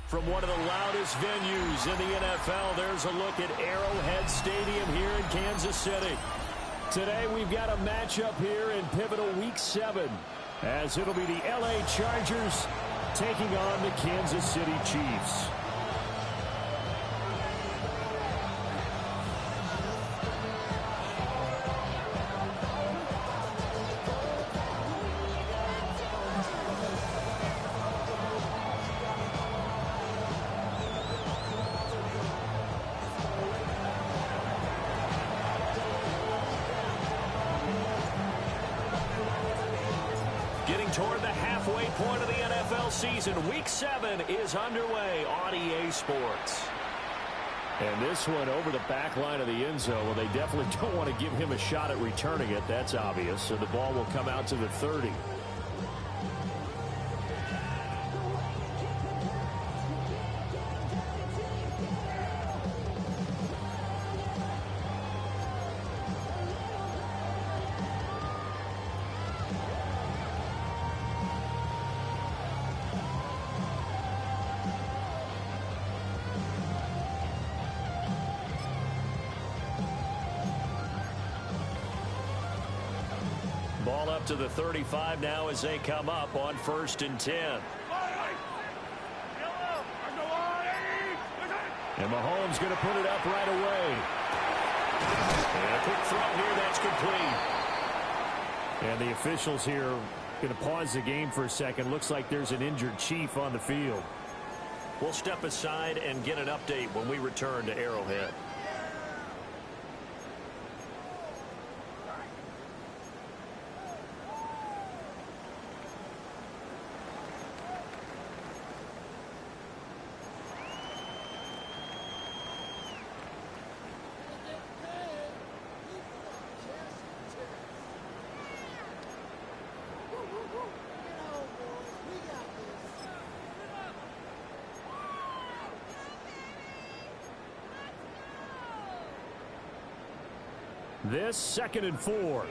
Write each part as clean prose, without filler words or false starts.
From one of the loudest venues in the NFL, there's a look at Arrowhead Stadium here in Kansas City. Today we've got a matchup here in pivotal Week 7, as it'll be the LA Chargers taking on the Kansas City Chiefs. Getting toward the halfway point of the NFL season. Week 7 is underway on EA Sports. And this one over the back line of the end zone. Well, they definitely don't want to give him a shot at returning it. That's obvious. So the ball will come out to the 30. Ball up to the 35 now as they come up on 1st and 10. And Mahomes going to put it up right away. And a quick throw here, that's complete. And the officials here going to pause the game for a second. Looks like there's an injured Chief on the field. We'll step aside and get an update when we return to Arrowhead. This 2nd and 4.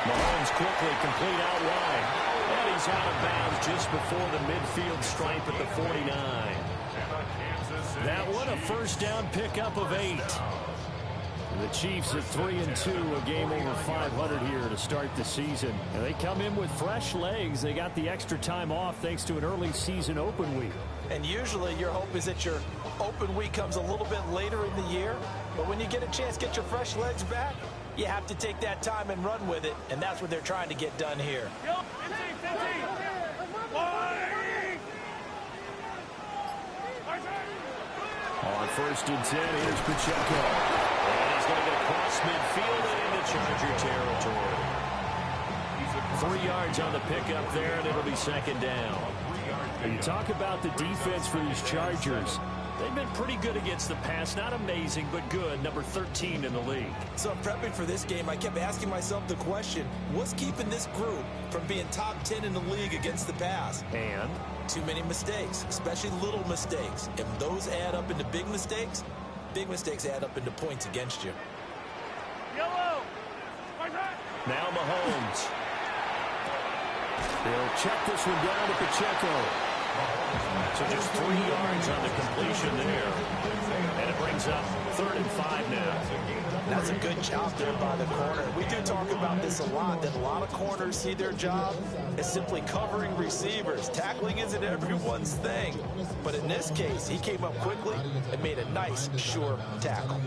Mahomes quickly complete out wide. And he's out of bounds just before the midfield stripe at the 49. That one a first down pickup of 8. The Chiefs at 3-2, a game over 500 here to start the season. And they come in with fresh legs. They got the extra time off thanks to an early season open week. And usually your hope is that your open week comes a little bit later in the year. But when you get a chance to get your fresh legs back, you have to take that time and run with it. And that's what they're trying to get done here. On 1st and 10, here's Pacheco. And he's going to get across midfield and into Charger territory. 3 yards on the pickup there, and it'll be 2nd down. And you talk about the defense for these Chargers. They've been pretty good against the pass. Not amazing, but good. Number 13 in the league. So prepping for this game, I kept asking myself the question, what's keeping this group from being top 10 in the league against the pass? And? Too many mistakes, especially little mistakes. If those add up into big mistakes add up into points against you. Now Mahomes. They'll check this one down to Pacheco. So just 3 yards on the completion there. And it brings up 3rd and 5 now. That's a good job there by the corner. We do talk about this a lot, that a lot of corners see their job as simply covering receivers. Tackling isn't everyone's thing. But in this case, he came up quickly and made a nice, sure tackle.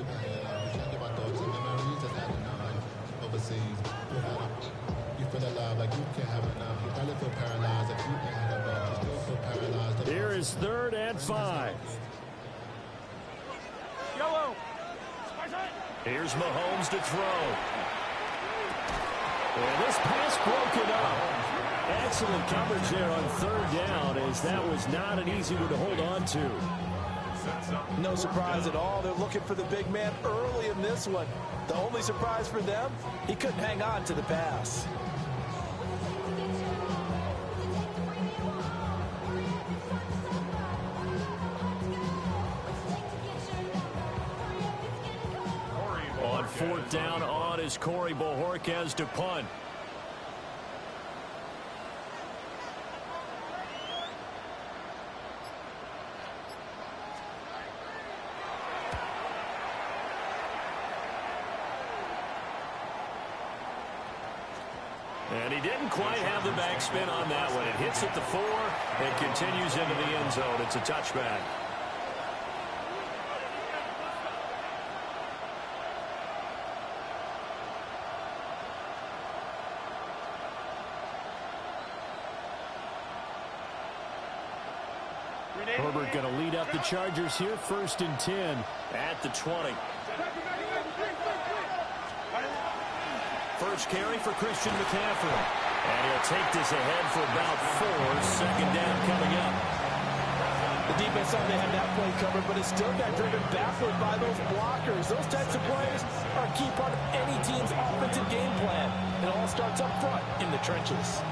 Here is 3rd and 5. Here's Mahomes to throw. And this pass broken up. Excellent coverage there on 3rd down, as that was not an easy one to hold on to. No surprise at all. They're looking for the big man early in this one. The only surprise for them, he couldn't hang on to the pass. 4th down on as Corey Bojorquez to punt. And he didn't quite have the backspin on that one. It hits at the 4 and continues into the end zone. It's a touchback. Herbert going to lead up the Chargers here, 1st and 10 at the 20. First carry for Christian McCaffrey. And he'll take this ahead for about 4. 2nd down coming up. The defense thought they had that play covered, but it still got driven backward by those blockers. Those types of plays are a key part of any team's offensive game plan. It all starts up front in the trenches.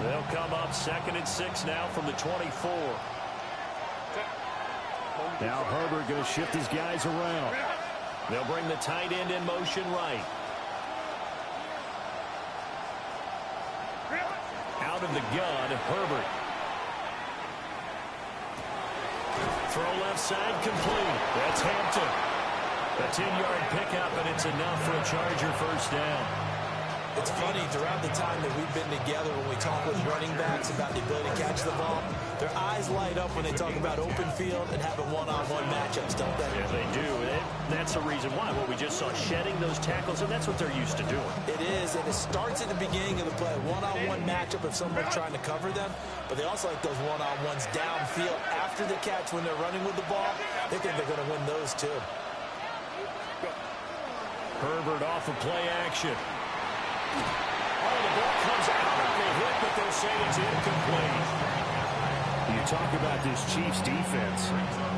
They'll come up 2nd and 6 now from the 24. Now Herbert going to shift his guys around. They'll bring the tight end in motion right. Out of the gun, Herbert. Throw left side complete. That's Hampton. A 10-yard pickup, and it's enough for a Charger 1st down. It's funny, throughout the time that we've been together, when we talk with running backs about the ability to catch the ball, their eyes light up when they talk about open field and having one-on-one matchups, don't they? Yeah, they do. That's the reason why. What we just saw, shedding those tackles, and that's what they're used to doing. It is, and it starts at the beginning of the play. One-on-one matchup if someone's trying to cover them, but they also like those one-on-ones downfield after the catch when they're running with the ball. They think they're going to win those, too. Herbert off of play action. Oh, the ball comes out on the hit, but they'll say it's incomplete. You talk about this Chiefs defense.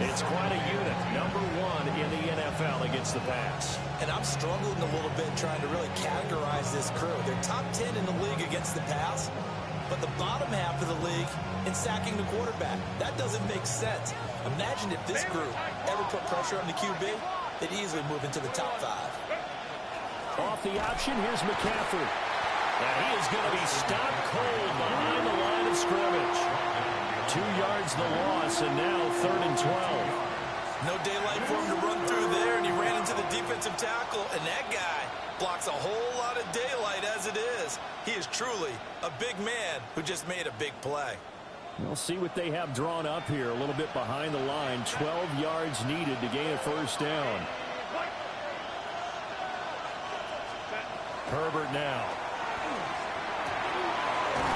It's quite a unit. Number 1 in the NFL against the pass. And I'm struggling a little bit trying to really categorize this crew. They're top 10 in the league against the pass, but the bottom half of the league in sacking the quarterback. That doesn't make sense. Imagine if this group ever put pressure on the QB, they'd easily move into the top 5. Off the option, here's McCaffrey. Now he is going to be stopped cold behind the line of scrimmage. 2 yards the loss, and now 3rd and 12. No daylight for him to run through there, and he ran into the defensive tackle, and that guy blocks a whole lot of daylight as it is. He is truly a big man who just made a big play. We'll see what they have drawn up here, a little bit behind the line. 12 yards needed to gain a 1st down. Herbert now.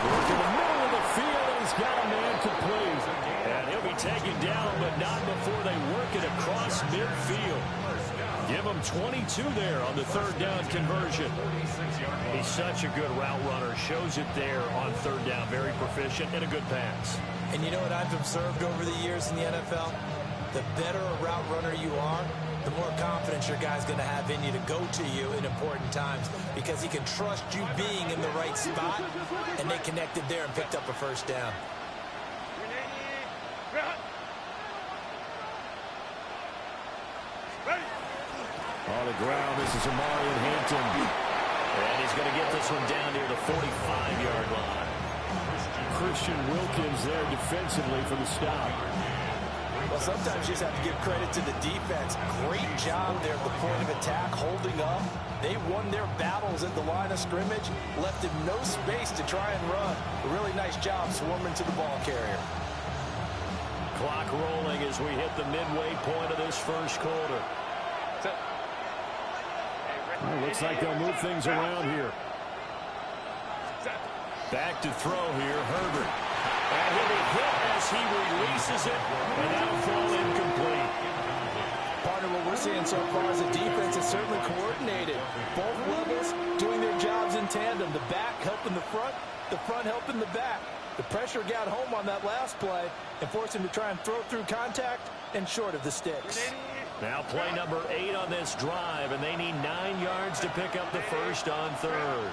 Work in the middle of the field, and he's got a man complete. And he'll be taken down, but not before they work it across midfield. Give him 22 there on the 3rd down conversion. He's such a good route runner. Shows it there on 3rd down. Very proficient and a good pass. And you know what I've observed over the years in the NFL? The better a route runner you are, the more confidence your guy's going to have in you to go to you in important times, because he can trust you being in the right spot, and they connected there and picked up a 1st down. On the ground, this is Amarian Hampton. And he's going to get this one down near the 45-yard line. Christian Wilkins there defensively for the stop. Well, sometimes you just have to give credit to the defense. Great job there at the point of attack, holding up. They won their battles at the line of scrimmage, left him no space to try and run. A really nice job swarming to the ball carrier. Clock rolling as we hit the midway point of this 1st quarter. Well, looks like they'll move things around here. Back to throw here, Herbert. And he'll be hit as he releases it, and that'll fall incomplete. Partner, what we're seeing so far is the defense is certainly coordinated. Both levels doing their jobs in tandem. The back helping the front helping the back. The pressure got home on that last play and forced him to try and throw through contact and short of the sticks. Now play number 8 on this drive, and they need 9 yards to pick up the 1st on 3rd.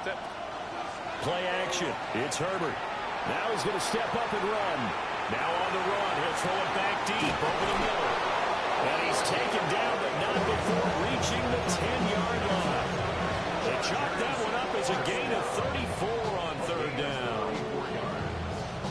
Play action. It's Herbert. Now he's going to step up and run. Now on the run. He'll throw it back deep over the middle. And he's taken down, but not before reaching the 10-yard line. They chalk that one up as a gain of 34 on third down.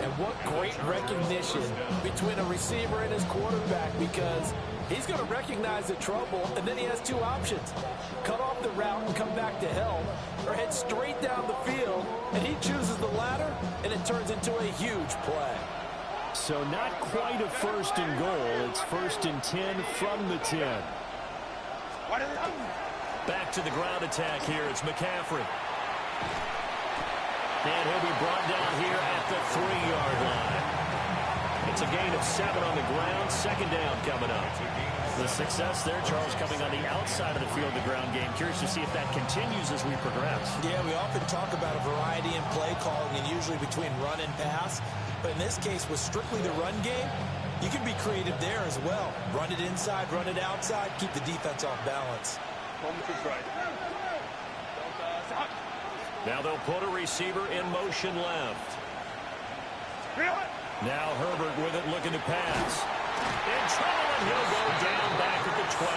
And what great recognition between a receiver and his quarterback, because he's going to recognize the trouble, and then he has two options. Cut off the route and come back to help, or head straight down the field, and he chooses the latter, and it turns into a huge play. So not quite a first and goal. It's first and 10 from the 10. Back to the ground attack here. It's McCaffrey. And he'll be brought down here at the 3-yard line. It's a gain of 7 on the ground. Second down coming up. The success there, Charles, coming on the outside of the field, the ground game. Curious to see if that continues as we progress. Yeah, we often talk about a variety in play calling and usually between run and pass. But in this case, with strictly the run game, you can be creative there as well. Run it inside, run it outside, keep the defense off balance. Now they'll put a receiver in motion left. Now Herbert with it, looking to pass. In trouble, and he'll go down back at the 12.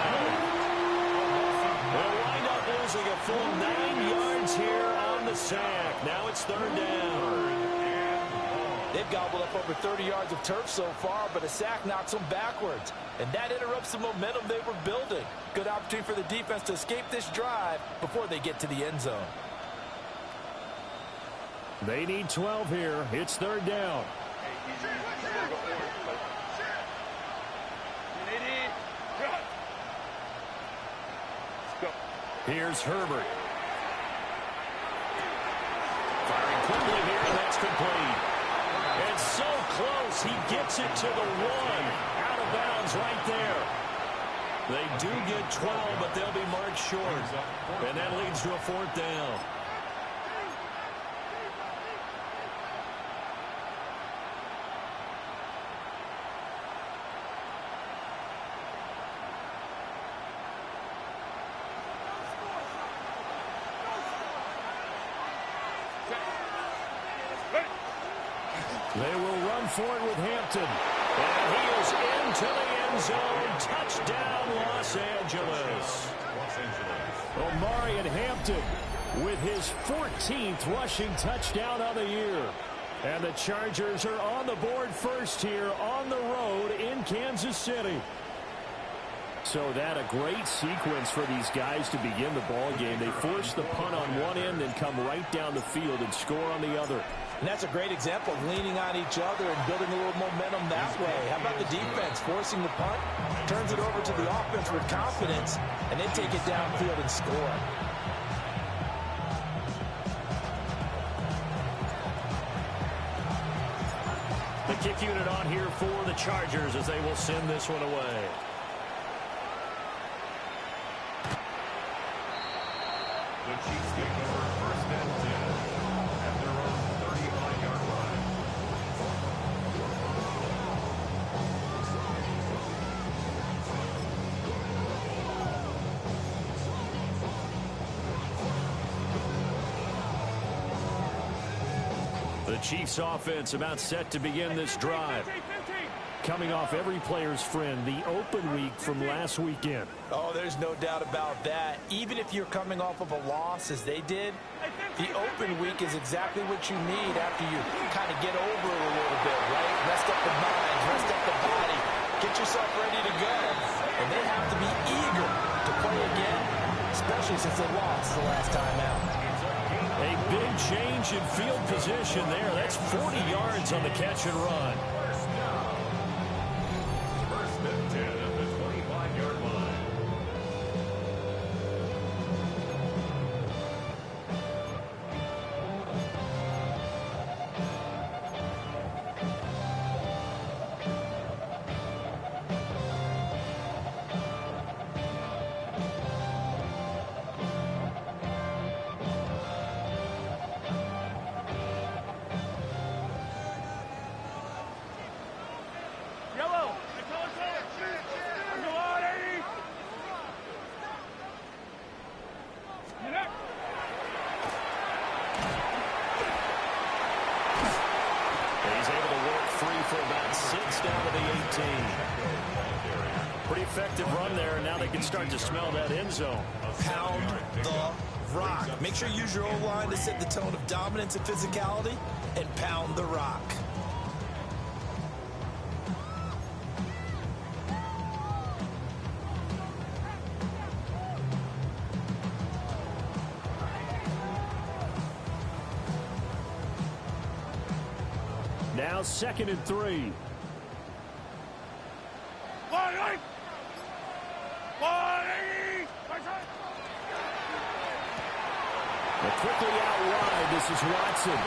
They'll wind up losing a full 9 yards here on the sack. Now it's third down. They've gobbled up over 30 yards of turf so far, but a sack knocks them backwards. And that interrupts the momentum they were building. Good opportunity for the defense to escape this drive before they get to the end zone. They need 12 here. It's third down. Here's Herbert. Firing quickly here, and that's complete. And so close, he gets it to the 1. Out of bounds right there. They do get 12, but they'll be marked short. And that leads to a fourth down. They will run for it with Hampton. And he is into the end zone. Touchdown, Los Angeles. Omarion Hampton with his 14th rushing touchdown of the year. And the Chargers are on the board first here on the road in Kansas City. So that a great sequence for these guys to begin the ball game. They force the punt on one end and come right down the field and score on the other. And that's a great example of leaning on each other and building a little momentum that way. How about the defense forcing the punt, turns it over to the offense with confidence, and they take it downfield and score. The kick unit on here for the Chargers as they will send this one away. The Chiefs take over first and 10 at their own 35-yard line. The Chiefs offense about set to begin this drive. Coming off every player's friend, the open week from last weekend. Oh, there's no doubt about that. Even if you're coming off of a loss as they did, the open week is exactly what you need after you kind of get over it a little bit, right? Rest up the mind, rest up the body, get yourself ready to go. And they have to be eager to play again, especially since they lost the last time out. A big change in field position there. That's 40 yards on the catch and run. First and 10 at the 25-yard line. down to the 18. Pretty effective run there. Now they can start to smell that end zone. Pound the rock. Make sure you use your O-line to set the tone of dominance and physicality, and pound the rock. Now 2nd and 3. Quickly out wide, this is Watson.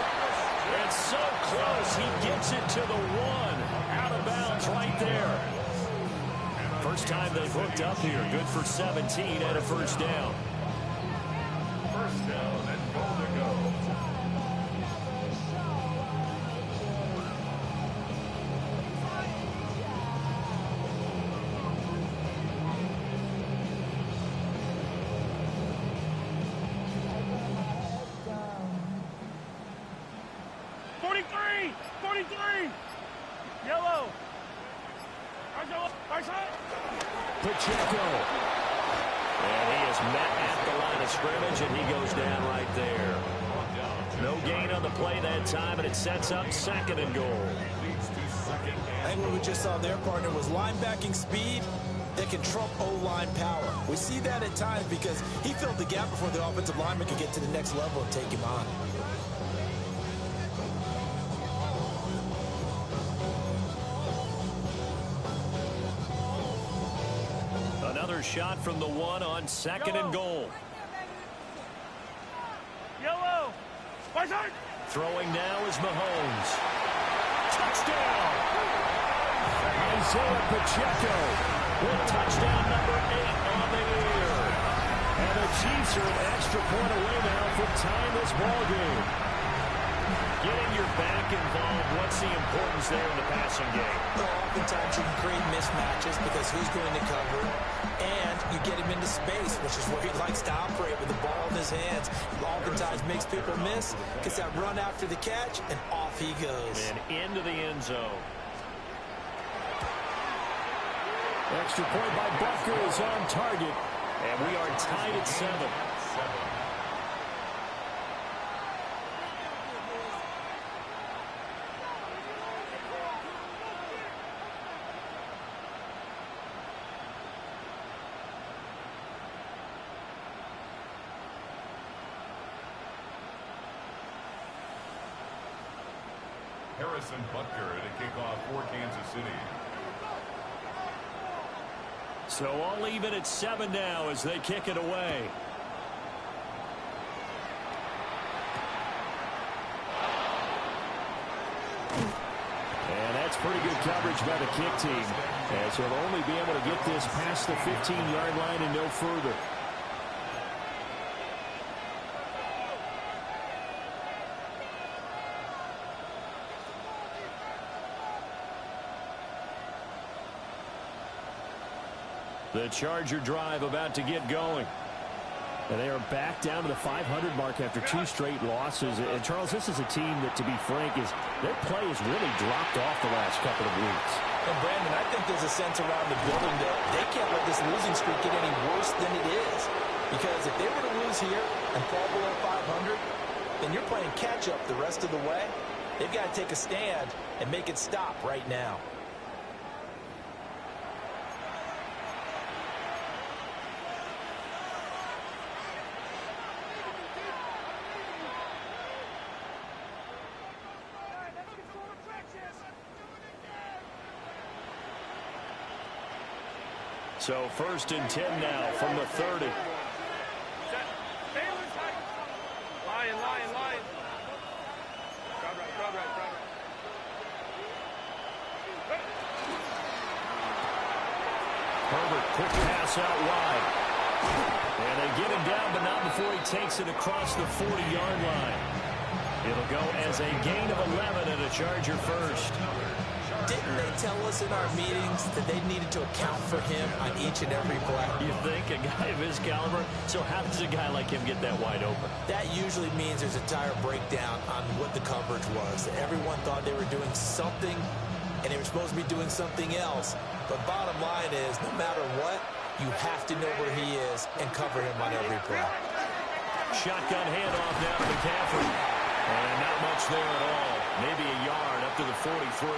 And so close, he gets it to the 1. Out of bounds right there. First time they've hooked up here. Good for 17 and a first down. First down and goal to go. Pacheco. And he is met at the line of scrimmage, and he goes down right there. No gain on the play that time, and it sets up 2nd and goal. I think what we just saw there, partner, was linebacking speed that can trump O-line power. We see that at times because he filled the gap before the offensive lineman could get to the next level and take him on. Another shot from the 1 on 2nd and goal. Yellow. Throwing now is Mahomes. Touchdown! Isaiah Pacheco with touchdown number 8 on the year. And the Chiefs are an extra point away now from tying this ball game. Getting your back involved, what's the importance there in the passing game? Well, oftentimes you can create mismatches because who's going to cover, and you get him into space, which is where he likes to operate with the ball in his hands. Oftentimes makes people miss, gets that run after the catch, and off he goes. And into the end zone. Extra point by Bucker is on target, and we are tied at 7. Harrison Butker to kick off for Kansas City. So all even at 7 now as they kick it away. And that's pretty good coverage by the kick team, as he'll only be able to get this past the 15-yard line and no further. The Charger drive about to get going. And they are back down to the 500 mark after 2 straight losses. And, Charles, this is a team that, to be frank, their play has really dropped off the last couple of weeks. And, Brandon, I think there's a sense around the building that they can't let this losing streak get any worse than it is. Because if they were to lose here and fall below 500, then you're playing catch-up the rest of the way. They've got to take a stand and make it stop right now. So 1st and 10 now from the 30. Lion. Herbert, quick pass out wide. And they get him down, but not before he takes it across the 40-yard line. It'll go as a gain of 11 and a Charger first. Didn't they tell us in our meetings that they needed to account for him on each and every play? You think a guy of his caliber? So how does a guy like him get that wide open? That usually means there's a tire breakdown on what the coverage was. Everyone thought they were doing something and they were supposed to be doing something else. But bottom line is, no matter what, you have to know where he is and cover him on every play. Shotgun handoff now to McCaffrey. And not much there at all. Maybe a yard up to the 43.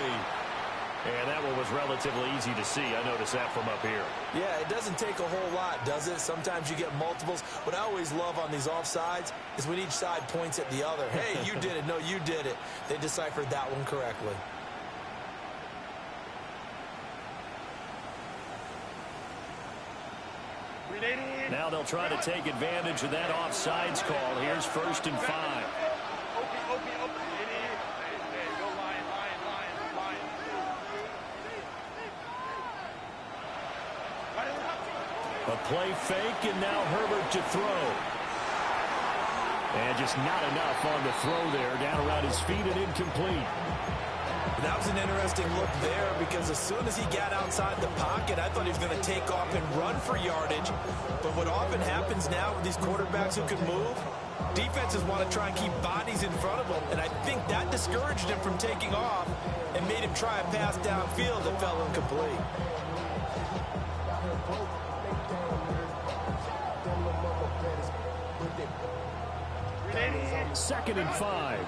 And that one was relatively easy to see. I noticed that from up here. Yeah, it doesn't take a whole lot, does it? Sometimes you get multiples. What I always love on these offsides is when each side points at the other. Hey, you did it. No, you did it. They deciphered that one correctly. Now they'll try to take advantage of that offsides call. Here's 1st and 5. A play fake, and now Herbert to throw. And just not enough on the throw there. Down around his feet and incomplete. That was an interesting look there because as soon as he got outside the pocket, I thought he was going to take off and run for yardage. But what often happens now with these quarterbacks who can move, defenses want to try and keep bodies in front of them. And I think that discouraged him from taking off and made him try a pass downfield that fell incomplete. 2nd and 5.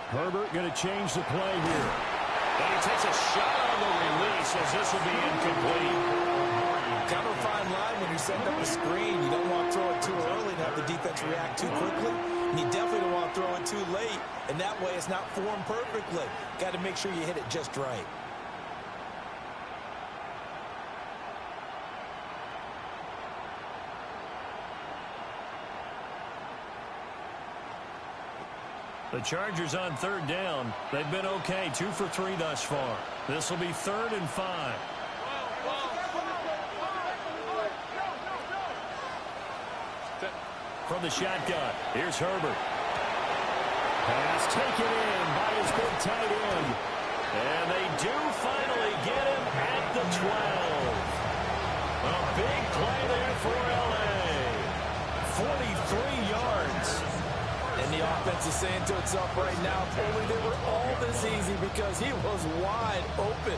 Herbert going to change the play here. And he takes a shot on the release as this will be incomplete. Kind of a fine line when you're setting up a screen. You don't want to throw it too early and have the defense react too quickly. And you definitely don't want to throw it too late. And that way it's not formed perfectly. Got to make sure you hit it just right. The Chargers on 3rd down. They've been okay, 2 for 3 thus far. This will be 3rd and 5. From the shotgun, here's Herbert. Pass taken in by his big tight end. And they do finally get him at the 12. A big play there for L.A. 43 yards. And the offense is saying to itself right now, if only they were all this easy because he was wide open.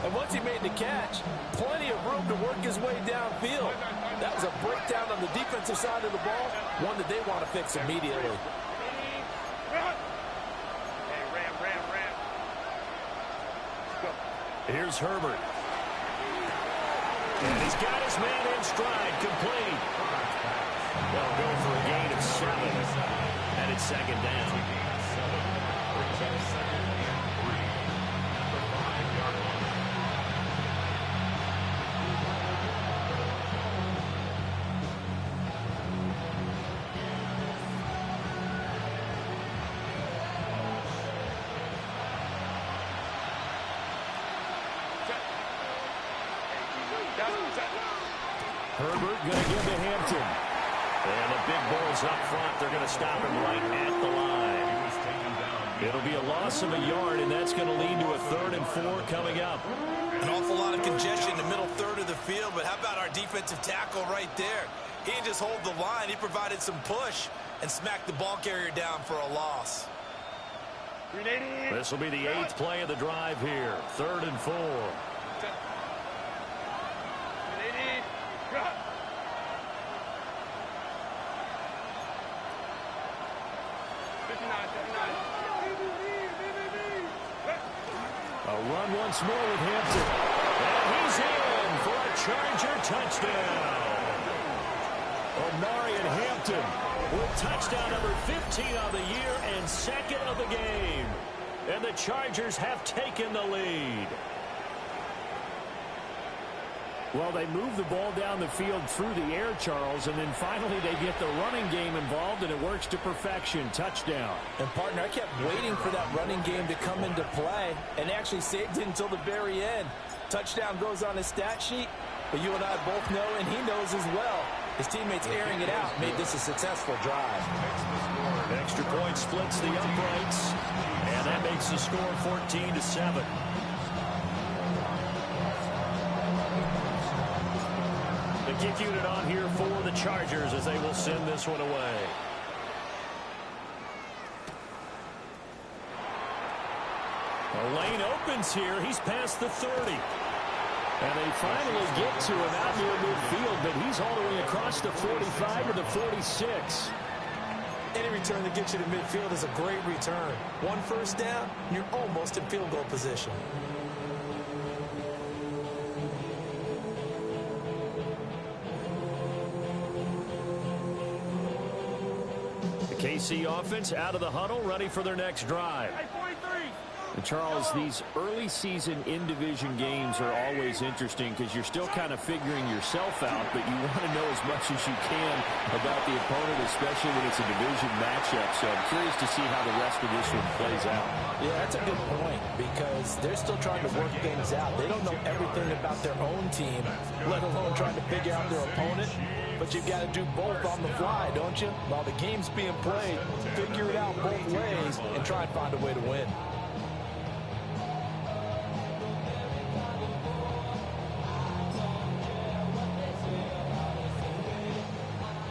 And once he made the catch, plenty of room to work his way downfield. That was a breakdown on the defensive side of the ball, one that they want to fix immediately. Here's Herbert. And he's got his man in stride, complete. They'll go for a gain of 7. And it's 2nd down. Herbert going to give to Hampton. And the big boys up front, they're going to stop him right at the line. It'll be a loss of a yard, and that's going to lead to a 3rd and 4 coming up. An awful lot of congestion in the middle third of the field, but how about our defensive tackle right there? He didn't just hold the line. He provided some push and smacked the ball carrier down for a loss. This will be the 8th play of the drive here. 3rd and 4. A run once more with Hampton. And he's in for a Charger touchdown. Omarion Hampton with touchdown number 15 of the year and 2nd of the game. And the Chargers have taken the lead. Well, they move the ball down the field through the air, Charles, and then finally they get the running game involved, and it works to perfection. Touchdown. And, partner, I kept waiting for that running game to come into play and actually saved it until the very end. Touchdown goes on his stat sheet, but you and I both know, and he knows as well, his teammates airing it out made this a successful drive. Extra point splits the uprights, and that makes the score 14-7. The kick unit on here for the Chargers as they will send this one away. The lane opens here. He's past the 30. And they finally get to him out near midfield, but he's all the way across the 45 to the 46. Any return that gets you to midfield is a great return. One first down, you're almost in field goal position. The KC offense out of the huddle, ready for their next drive. And Charles, these early season in-division games are always interesting because you're still kind of figuring yourself out, but you want to know as much as you can about the opponent, especially when it's a division matchup. So I'm curious to see how the rest of this one plays out. Yeah, that's a good point because they're still trying to work things out. They don't know everything about their own team, let alone trying to figure out their opponent. But you've got to do both on the fly, don't you? While the game's being played, figure it out both ways and try and find a way to win.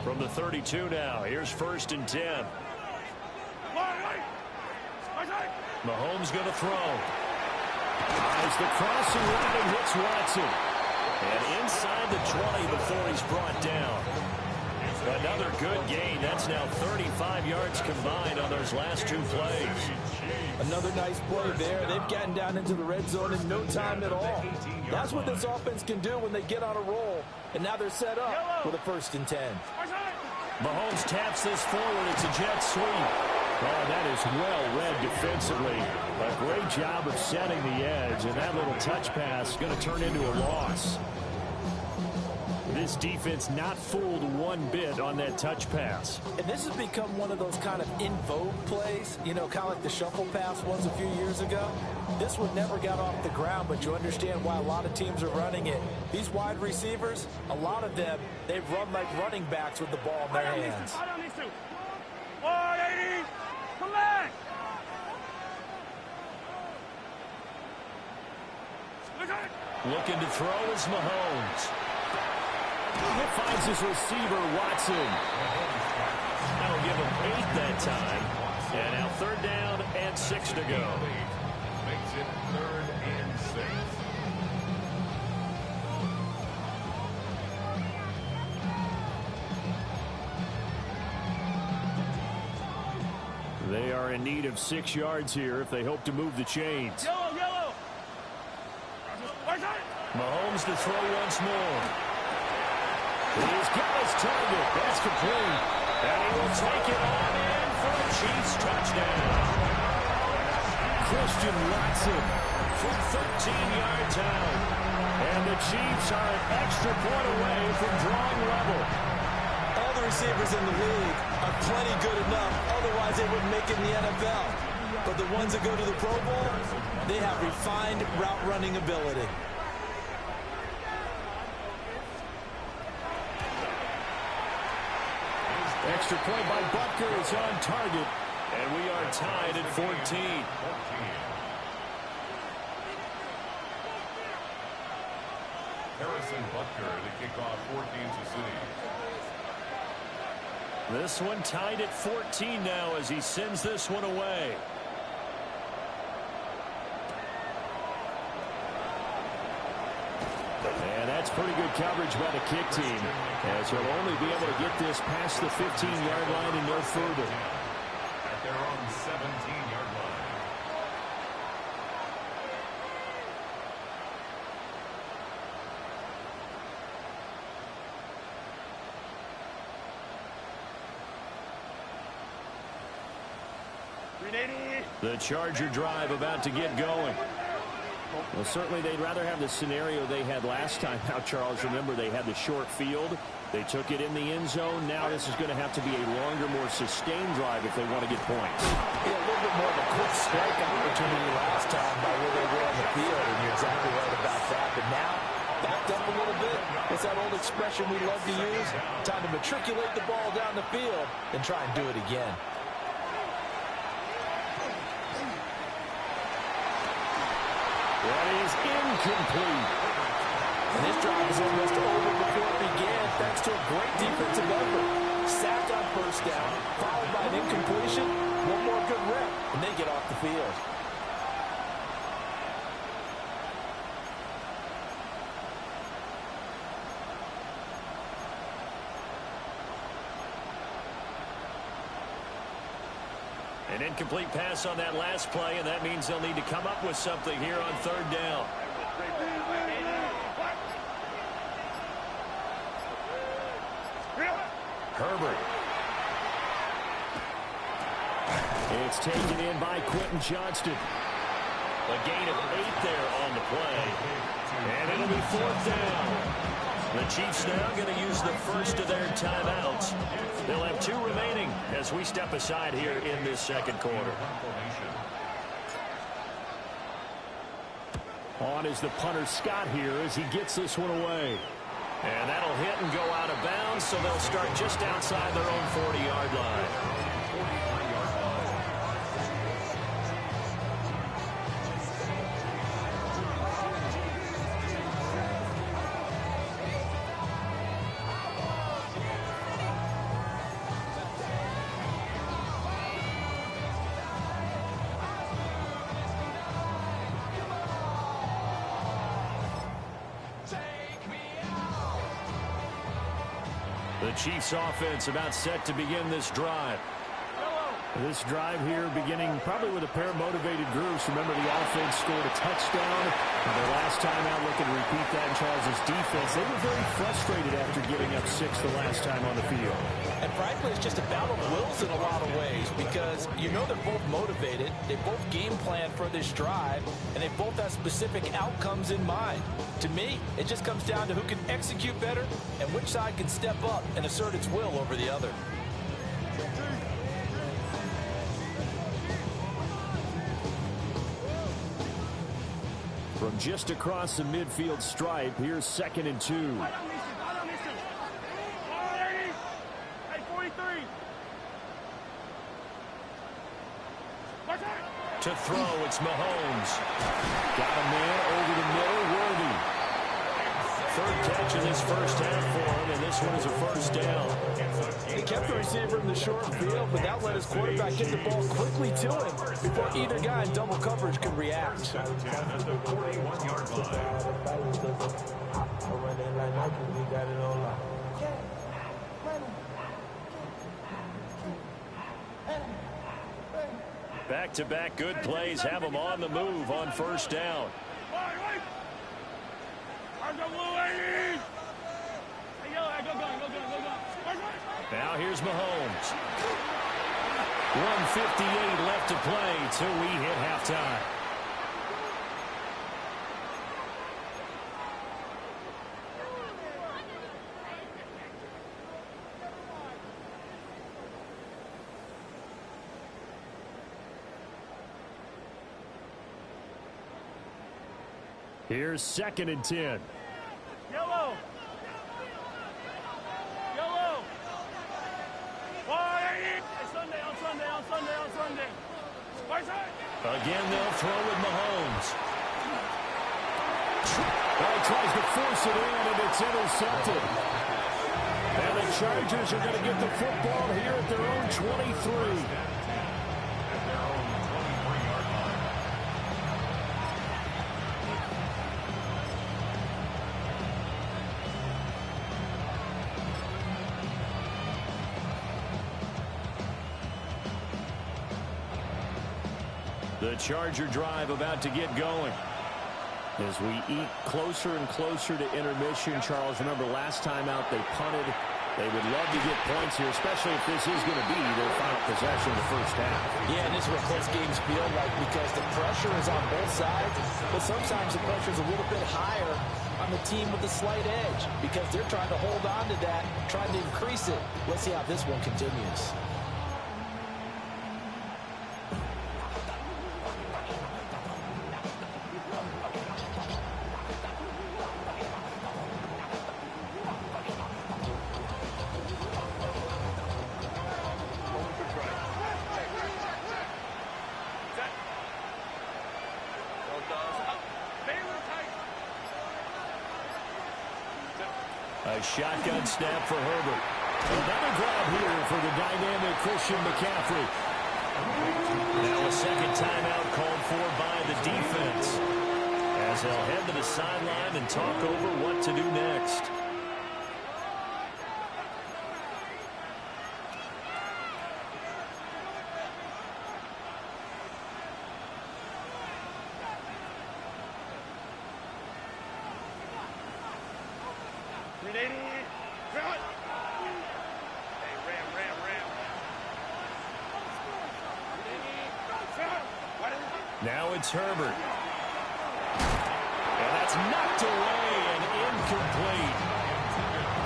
From the 32 now, here's 1st and 10. Mahomes going to throw. Tries the crossing route and hits Watson. And inside the 20 before he's brought down. Another good gain. That's now 35 yards combined on those last 2 plays. Another nice play there. They've gotten down into the red zone in no time at all. That's what this offense can do when they get on a roll. And now they're set up with a 1st and 10. Mahomes taps this forward. It's a jet sweep. Oh, that is well read defensively. A great job of setting the edge, and that little touch pass is going to turn into a loss. This defense not fooled one bit on that touch pass. And this has become one of those kind of in vogue plays, you know, kind of like the shuffle pass was a few years ago. This one never got off the ground, but you understand why a lot of teams are running it. These wide receivers, a lot of them, they run like running backs with the ball in their hands. Looking to throw is Mahomes. He finds his receiver, Watson. That'll give him 8 that time. And now 3rd down and 6 to go. Makes it 3rd and 6. They are in need of 6 yards here if they hope to move the chains. Yellow. Mahomes to throw once more. He's got his target. That's complete. And he will take it on in for a Chiefs touchdown. Christian Watson from 13 yards out. And the Chiefs are an extra point away from drawing level. All the receivers in the league are plenty good enough. Otherwise, they wouldn't make it in the NFL. But the ones that go to the Pro Bowl, they have refined route running ability. Extra point by Butker is on target. And we are tied at 14. Harrison Butker to kick off for Kansas City. This one tied at 14 now as he sends this one away. And that's pretty good coverage by the kick team, as he'll only be able to get this past the 15-yard line and no further. At their own 17-yard line. The Charger drive about to get going. Well, certainly they'd rather have the scenario they had last time out, Charles. Remember, they had the short field. They took it in the end zone. Now this is going to have to be a longer, more sustained drive if they want to get points. Yeah, a little bit more of a quick strike opportunity last time by where they were on the field, and you're exactly right about that. But now, backed up a little bit. What's that old expression we love to use? Time to matriculate the ball down the field and try and do it again. That is incomplete. And this drive is almost over before it began thanks to a great defensive effort. Sacked on 1st down, followed by an incompletion. One more good rep, and they get off the field. An incomplete pass on that last play, and that means they'll need to come up with something here on third down. Herbert. It's taken in by Quentin Johnston. A gain of 8 there on the play. And it'll be fourth down. The Chiefs now going to use the first of their timeouts. They'll have 2 remaining as we step aside here in this second quarter. On is the punter Scott here as he gets this one away. And that'll hit and go out of bounds, so they'll start just outside their own 40-yard line. The Chiefs offense about set to begin this drive. This drive here beginning probably with a pair of motivated groups. Remember, the offense scored a touchdown. And their last time out, looking to repeat that in Charles' defense. They were very frustrated after giving up 6 the last time on the field. And frankly, it's just a battle of wills in a lot of ways because you know they're both motivated. They both game plan for this drive, and they both have specific outcomes in mind. To me, it just comes down to who can execute better and which side can step up and assert its will over the other. From just across the midfield stripe, here's 2nd and 2. To throw, it's Mahomes. Got a man over the middle, Worthy. 3rd catch in this first half for him, and this one is a first down. He kept the receiver in the short field, but that let his quarterback get the ball quickly to him before either guy in double coverage could react. At the 41-yard line. Back-to-back good plays have them on the move on first down. Now here's Mahomes. 1:58 left to play till we hit halftime. Here's 2nd and 10. Yellow. Yellow. Sunday. Again, they'll throw with Mahomes. Well, he tries to force it in, and it's intercepted. And the Chargers are going to get the football here at their own 23. The Charger drive about to get going. As we eat closer and closer to intermission, Charles, remember last time out they punted. They would love to get points here, especially if this is going to be their final possession of the first half. Yeah, and this is what close games feel like because the pressure is on both sides, but sometimes the pressure is a little bit higher on the team with the slight edge because they're trying to hold on to that, trying to increase it. Let's see how this one continues. A shotgun snap for Herbert. Another grab here for the dynamic Christian McCaffrey. Now a second timeout called for by the defense, as they'll head to the sideline and talk over what to do next. Now it's Herbert. And that's knocked away and incomplete.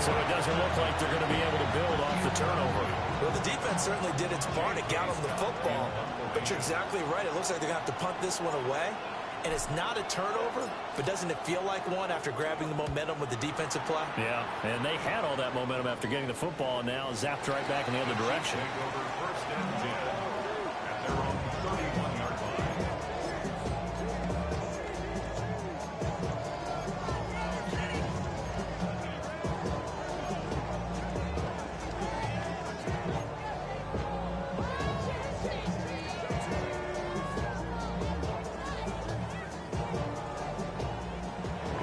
So it doesn't look like they're going to be able to build off the turnover. Well, the defense certainly did its part. It got them the football. But you're exactly right. It looks like they're going to have to punt this one away. And it's not a turnover, but doesn't it feel like one after grabbing the momentum with the defensive play? Yeah, and they had all that momentum after getting the football, and now zapped right back in the other direction. First and 10 at their own 31-yard line.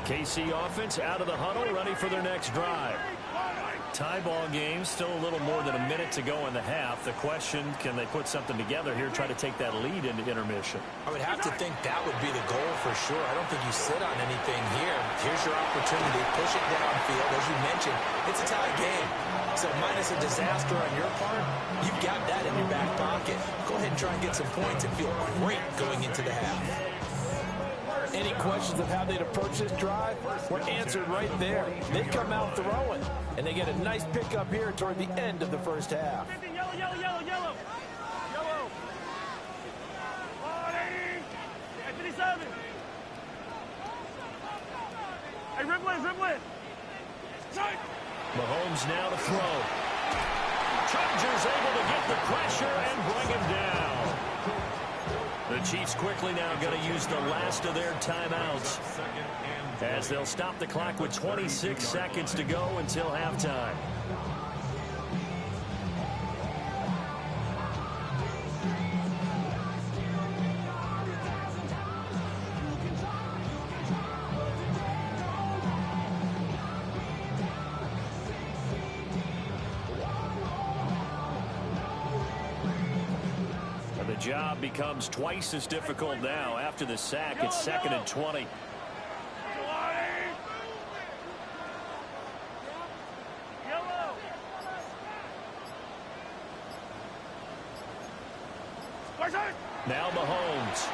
KC offense out of the huddle, ready for their next drive. Tie ball game, still a little more than a minute to go in the half. The question, can they put something together here, try to take that lead into intermission? I would have to think that would be the goal for sure. I don't think you sit on anything here. Here's your opportunity. Push it downfield. As you mentioned, it's a tie game. So minus a disaster on your part, you've got that in your back pocket. Go ahead and try and get some points and feel great going into the half. Any questions of how they'd approach this drive were answered right there. They come out throwing, and they get a nice pickup here toward the end of the first half. Yellow, yellow, yellow, yellow. Yellow. 57. Hey, Riblet. Mahomes now to throw. Chargers able to get the pressure and bring him down. The Chiefs quickly now going to use the last of their timeouts as they'll stop the clock with 26 seconds to go until halftime. The job becomes twice as difficult now. After the sack, it's 2nd and 20. Now Mahomes.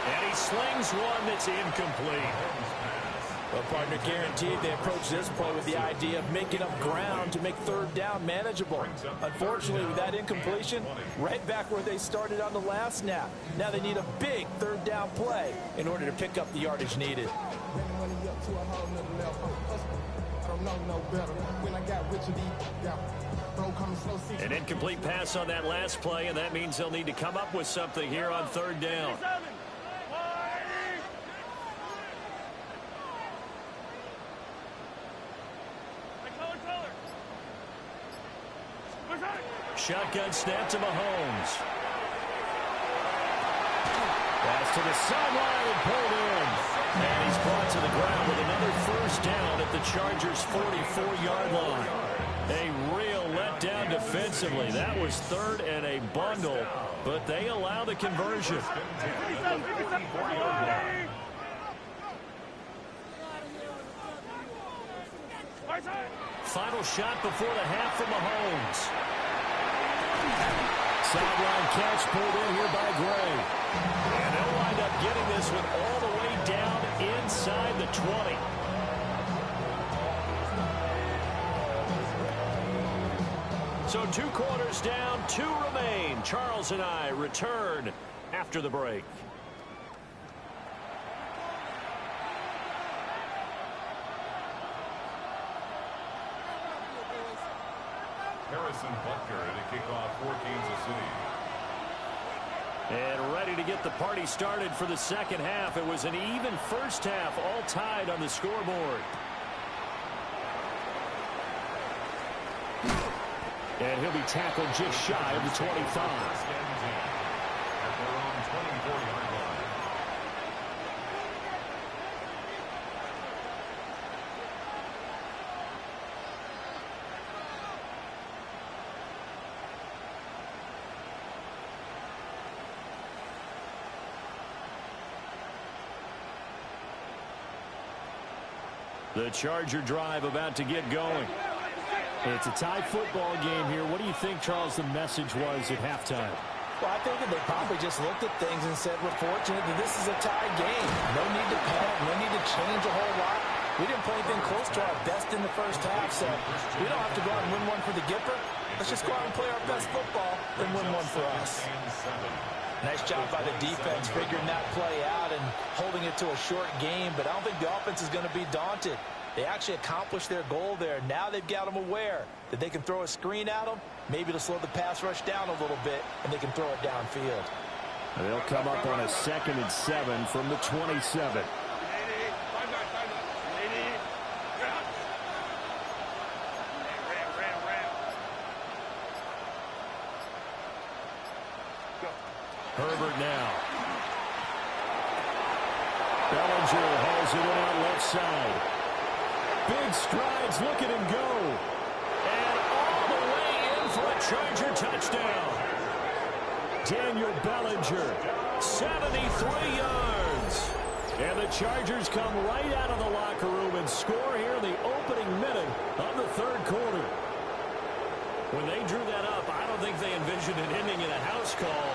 And he slings one that's incomplete. Well, partner, guaranteed they approach this play with the idea of making up ground to make third down manageable. Unfortunately, with that incompletion, right back where they started on the last snap. Now they need a big third down play in order to pick up the yardage needed. An incomplete pass on that last play, and that means they'll need to come up with something here on third down. Shotgun snap to Mahomes. Pass to the sideline and pulled in. And he's brought to the ground with another first down at the Chargers' 44-yard line. A real letdown defensively. That was third and a bundle, but they allow the conversion. Final shot before the half for Mahomes. Sideline catch pulled in here by Gray. And they'll wind up getting this one all the way down inside the 20. So 2 quarters down, 2 remain. Charles and I return after the break. Harrison Butker to kick off for Kansas City. And ready to get the party started for the second half. It was an even first half, all tied on the scoreboard. And he'll be tackled just shy of the 25. At their own 24-yard line. The Charger drive about to get going. It's a tie football game here. What do you think, Charles, the message was at halftime? Well, I think that they probably just looked at things and said, we're fortunate that this is a tie game. No need to panic, no need to change a whole lot. We didn't play anything close to our best in the first half, so we don't have to go out and win one for the Gipper. Let's just go out and play our best football and win one for us. Nice job by the defense figuring that play out and holding it to a short game, but I don't think the offense is going to be daunted. They actually accomplished their goal there. Now they've got them aware that they can throw a screen at them, maybe to slow the pass rush down a little bit, and they can throw it downfield. They'll come up on a 2nd and 7 from the 27. Herbert now. Bellinger hauls it in out left side. Big strides, look at him go. And all the way in for a Charger touchdown. Daniel Bellinger, 73 yards. And the Chargers come right out of the locker room and score here in the opening minute of the third quarter. When they drew that up, I don't think they envisioned it ending in a house call,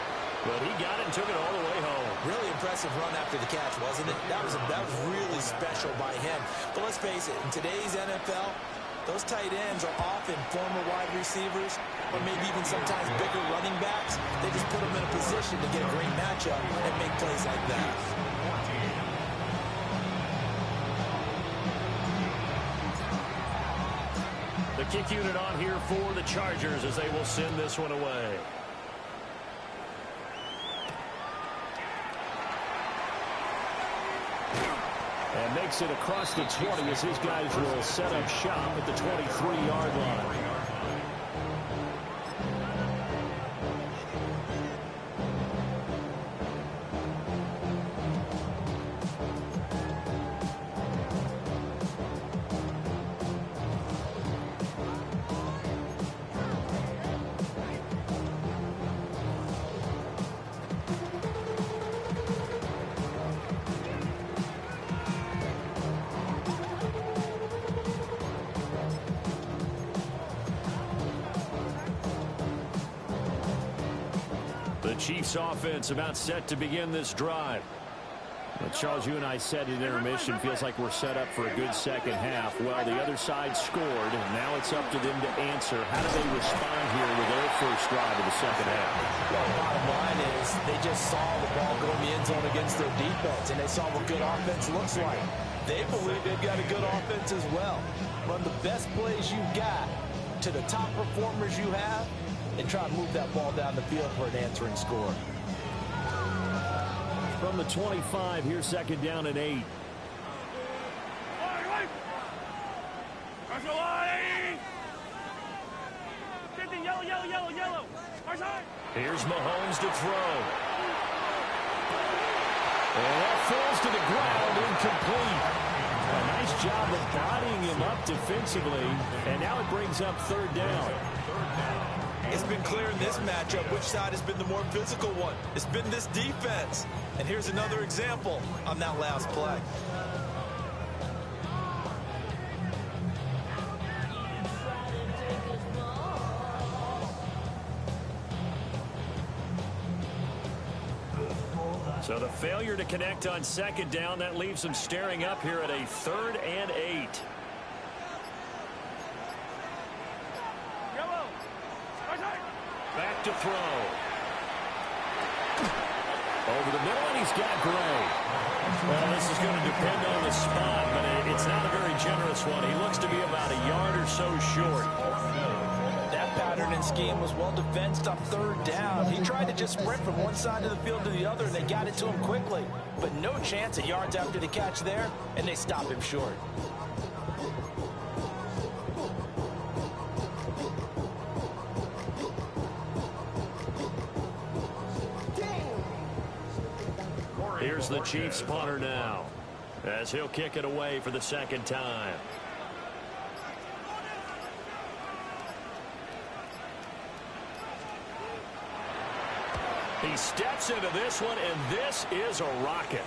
but he got it and took it all the way home. Really impressive run after the catch, wasn't it? That was really special by him. But let's face it, in today's NFL, those tight ends are often former wide receivers or maybe even sometimes bigger running backs. They just put them in a position to get a great matchup and make plays like that. The kick unit on here for the Chargers as they will send this one away. And makes it across the 20 as his guys will set up shop at the 23-yard line. Chiefs offense about set to begin this drive. Well, Charles, you and I said in intermission, feels like we're set up for a good second half. Well, the other side scored, and now it's up to them to answer. How do they respond here with their first drive of the second half? Well, the bottom line is they just saw the ball go in the end zone against their defense, and they saw what good offense looks like. They believe they've got a good offense as well. Run the best plays you've got to the top performers you have, and try to move that ball down the field for an answering score. From the 25, here's 2nd down and 8. Here's Mahomes to throw. And that falls to the ground, incomplete. A nice job of bodying him up defensively, and now it brings up 3rd down. It's been clear in this matchup which side has been the more physical one. It's been this defense. And here's another example on that last play. So the failure to connect on 2nd down, that leaves them staring up here at a 3rd and 8. Back to throw. Over the middle, and he's got Gray. Well, this is going to depend on the spot, but it's not a very generous one. He looks to be about a yard or so short. That pattern and scheme was well defensed on 3rd down. He tried to just sprint from one side of the field to the other, and they got it to him quickly. But no chance of yards after the catch there, and they stop him short. Here's the Chiefs punter now, as he'll kick it away for the 2nd time. He steps into this one, and this is a rocket.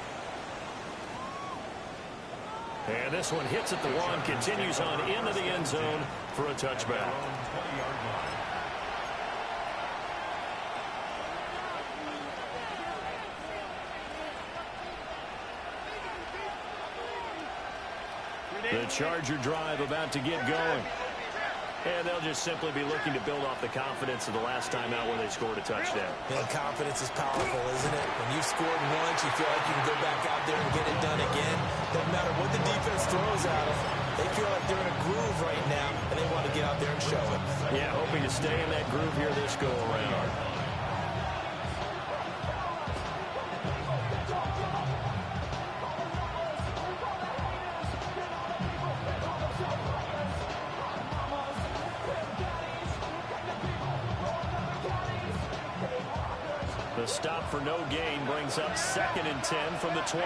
And this one hits at the one, continues on into the end zone for a touchback. The Charger drive about to get going. And they'll just simply be looking to build off the confidence of the last time out where they scored a touchdown. Man, confidence is powerful, isn't it? When you've scored once, you feel like you can go back out there and get it done again. Doesn't matter what the defense throws at them. They feel like they're in a groove right now, and they want to get out there and show it. Yeah, hoping to stay in that groove here this go-around. The stop for no gain brings up 2nd and 10 from the 20.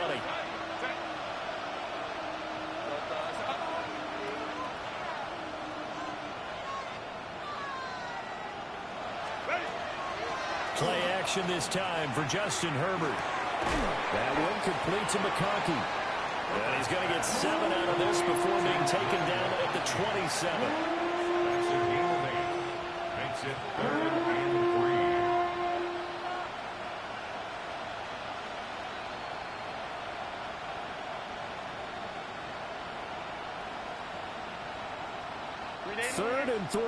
Play action this time for Justin Herbert. That one complete to McConkey. And he's going to get 7 out of this before being taken down at the 27. That's an inning. Makes it 3rd and 3. Third and 3.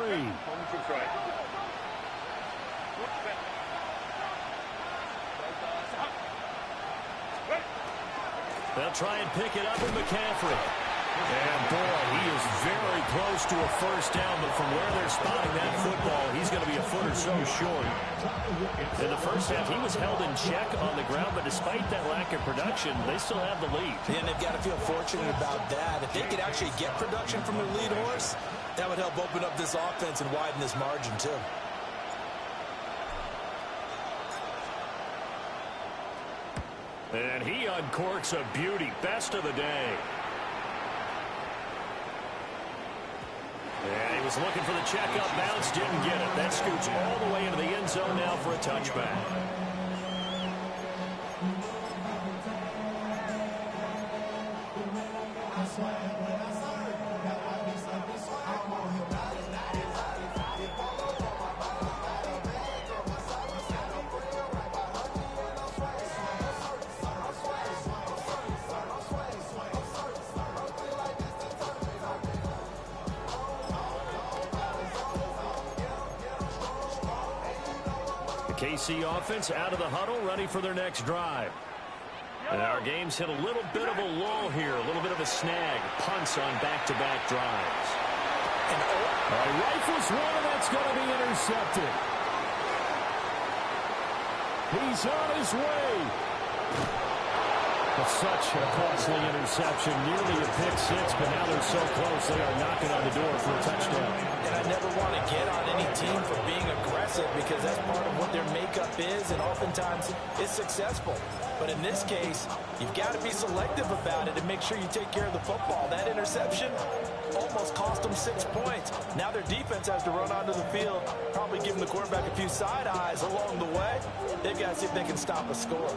They'll try and pick it up with McCaffrey. And boy, he is very close to a first down, but from where they're spotting that football, he's going to be a foot or so short. In the first half, he was held in check on the ground, but despite that lack of production, they still have the lead. And they've got to feel fortunate about that. If they could actually get production from their lead horse, that would help open up this offense and widen this margin, too. And he uncorks a beauty. Best of the day. And he was looking for the checkup bounce, didn't get it. That scoots all the way into the end zone now for a touchback. KC offense out of the huddle, ready for their next drive. And our game's hit a little bit of a lull here, a little bit of a snag. Punts on back-to-back drives. And rifles one, and that's going to be intercepted. He's on his way. Such a costly interception, nearly a pick six, but now they're so close they are knocking on the door for a touchdown. And I never want to get on any team for being aggressive because that's part of what their makeup is, and oftentimes it's successful. But in this case, you've got to be selective about it and make sure you take care of the football. That interception almost cost them 6 points. Now their defense has to run onto the field, probably giving the quarterback a few side eyes along the way. They've got to see if they can stop a score.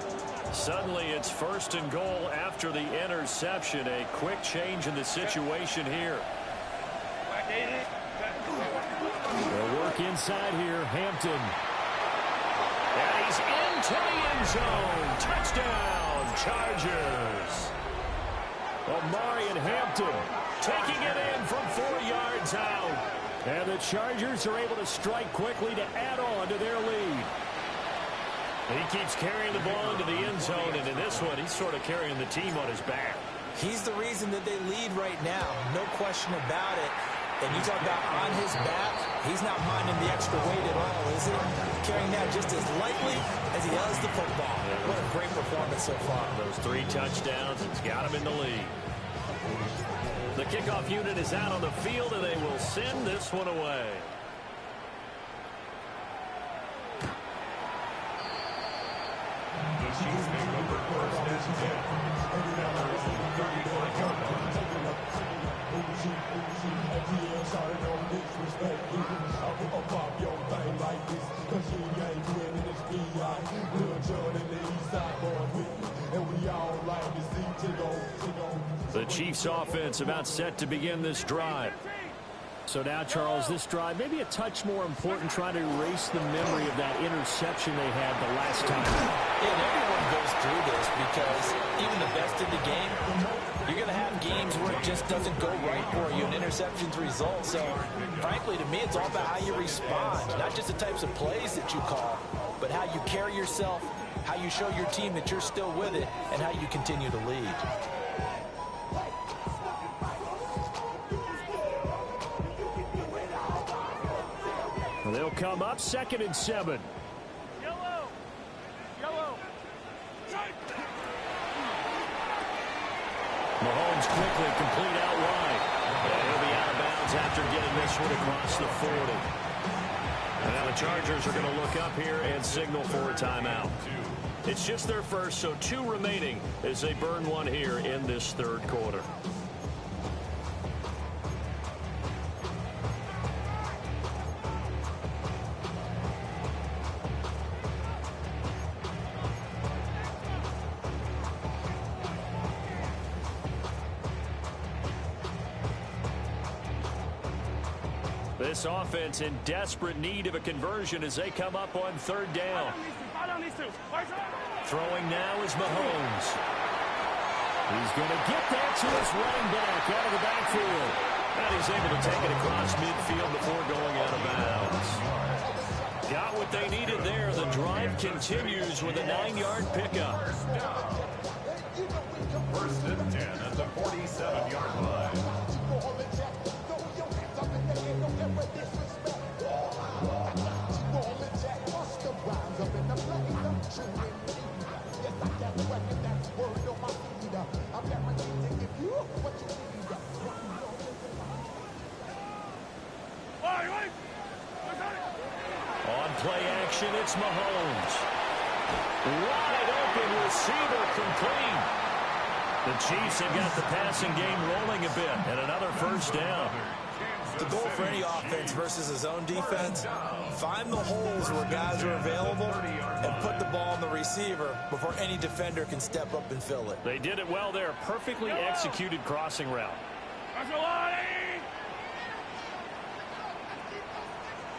Suddenly it's 1st and goal after the interception. A quick change in the situation here. They'll work inside here. Hampton. And he's into the end zone. Touchdown, Chargers. Omarion Hampton taking it in from 4 yards out. And the Chargers are able to strike quickly to add on to their lead. He keeps carrying the ball into the end zone, and in this one, he's sort of carrying the team on his back. He's the reason that they lead right now. No question about it. And you talk about on his back, he's not minding the extra weight at all, is he? Carrying that just as lightly as he does the football. What a great performance so far. Those 3 touchdowns, it's got him in the lead. The kickoff unit is out on the field, and they will send this one away. The Chiefs make over 1st and 10. Now there is a 35-yard line. The The Chiefs offense about set to begin this drive. So now, Charles, this drive maybe a touch more important, trying to erase the memory of that interception they had the last time. And everyone goes through this because even the best in the game, you're going to have games where it just doesn't go right for you, and interceptions result. So, frankly, to me, it's all about how you respond, not just the types of plays that you call, but how you carry yourself, how you show your team that you're still with it, and how you continue to lead. They'll come up 2nd and 7. Yellow. Yellow. Mahomes quickly complete out wide. And he'll be out of bounds after getting this one across the 40. And now the Chargers are going to look up here and signal for a timeout. It's just their first, so 2 remaining as they burn one here in this 3rd quarter. This offense in desperate need of a conversion as they come up on 3rd down. Throwing now is Mahomes. He's going to get that to his running back out of the backfield. And he's able to take it across midfield before going out of bounds. Got what they needed there. The drive continues with a 9-yard pickup. 1st and 10 at the 47-yard line. On play action, it's Mahomes. Wide open receiver complete. The Chiefs have got the passing game rolling a bit, and another 1st down. The goal for any offense versus his own defense, find the holes where guys are available and put the ball on the receiver before any defender can step up and fill it. They did it well there. Perfectly executed crossing route.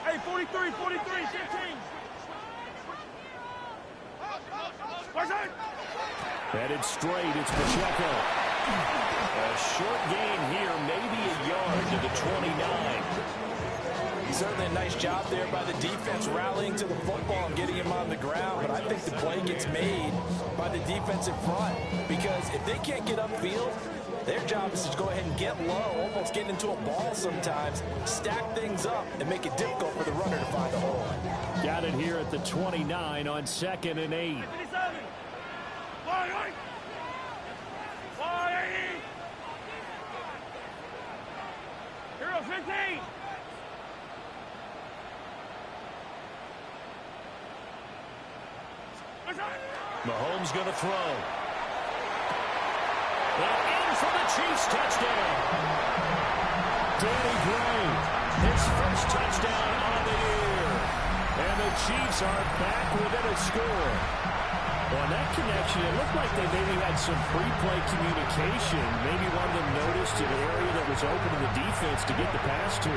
Hey, 43, 43, 15. Headed straight, it's Pacheco. A short gain here, maybe a yard to the 29. Certainly a nice job there by the defense rallying to the football and getting him on the ground, but I think the play gets made by the defensive front because if they can't get upfield, their job is to go ahead and get low, almost get into a ball sometimes, stack things up, and make it difficult for the runner to find a hole. Got it here at the 29 on 2nd and 8. 57. Hero 15. Mahomes going to throw. And in for the Chiefs touchdown. Danny Gray, His first touchdown on the year. and the Chiefs are back within a score. On that connection, it looked like they maybe had some pre-play communication. Maybe one of them noticed an area that was open to the defense to get the pass to.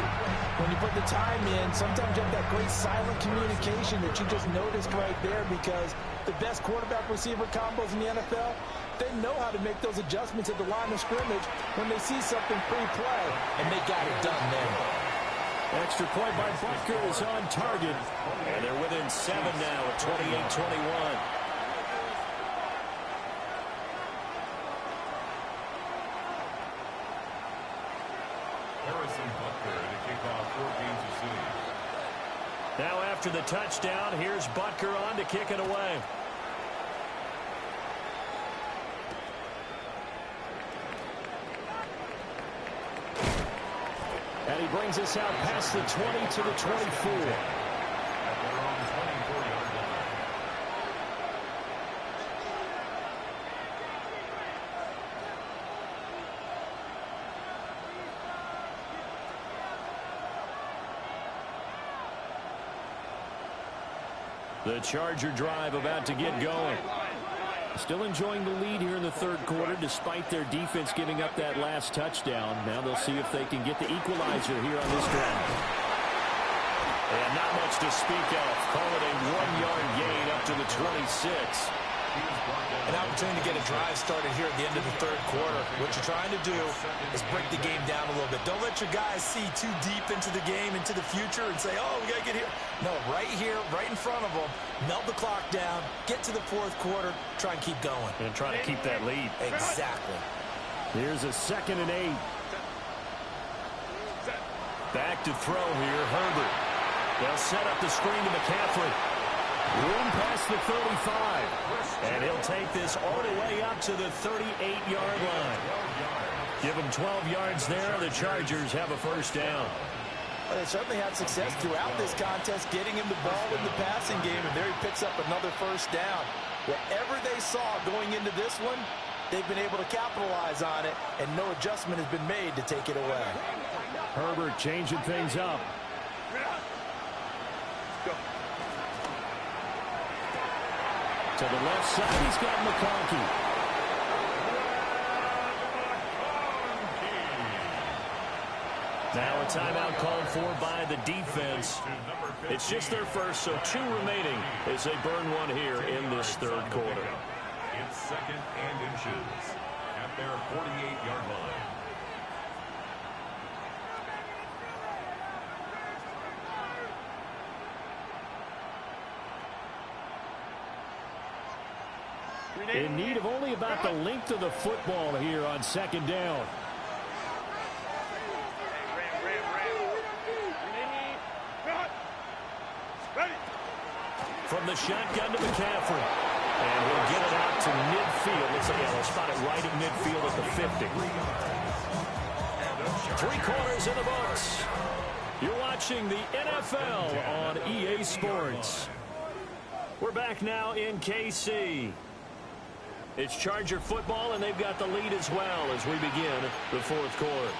When you put the time in, sometimes you have that great silent communication that you just noticed right there because the best quarterback-receiver combos in the NFL, they know how to make those adjustments at the line of scrimmage when they see something pre-play, and they got it done there. Extra point by Butker is on target. And they're within 7 now at 28-21. Now after the touchdown, here's Butker on to kick it away. And he brings us out past the 20 to the 24. The Charger drive about to get going. Still enjoying the lead here in the third quarter despite their defense giving up that last touchdown. Now they'll see if they can get the equalizer here on this drive. And not much to speak of. Call it a 1-yard gain up to the 26. An opportunity to get a drive started here at the end of the third quarter. What you're trying to do is break the game down a little bit. Don't let your guys see too deep into the game, into the future, and say, oh, we got to get here. No, right here, right in front of them, melt the clock down, get to the fourth quarter, try and keep going. And try to keep that lead. Exactly. Here's a 2nd and 8. Back to throw here, Herbert. They'll set up the screen to McCaffrey. Room past the 35. And he'll take this all the way up to the 38-yard line. Give him 12 yards there. The Chargers have a first down. Well, they certainly had success throughout this contest, getting him the ball in the passing game, and there he picks up another first down. Whatever they saw going into this one, they've been able to capitalize on it, and no adjustment has been made to take it away. Herbert changing things up. To the left side, he's got McConkey. Now a timeout called for by the defense. It's just their first, so 2 remaining as they burn one here in this third quarter. It's 2nd and inches at their 48-yard line. In need of only about the length of the football here on 2nd down. From the shotgun to McCaffrey. And he'll get it out to midfield. They'll spot it right at midfield at the 50. 3 quarters in the books. You're watching the NFL on EA Sports. We're back now in KC. It's Charger football, and they've got the lead as well as we begin the fourth quarter.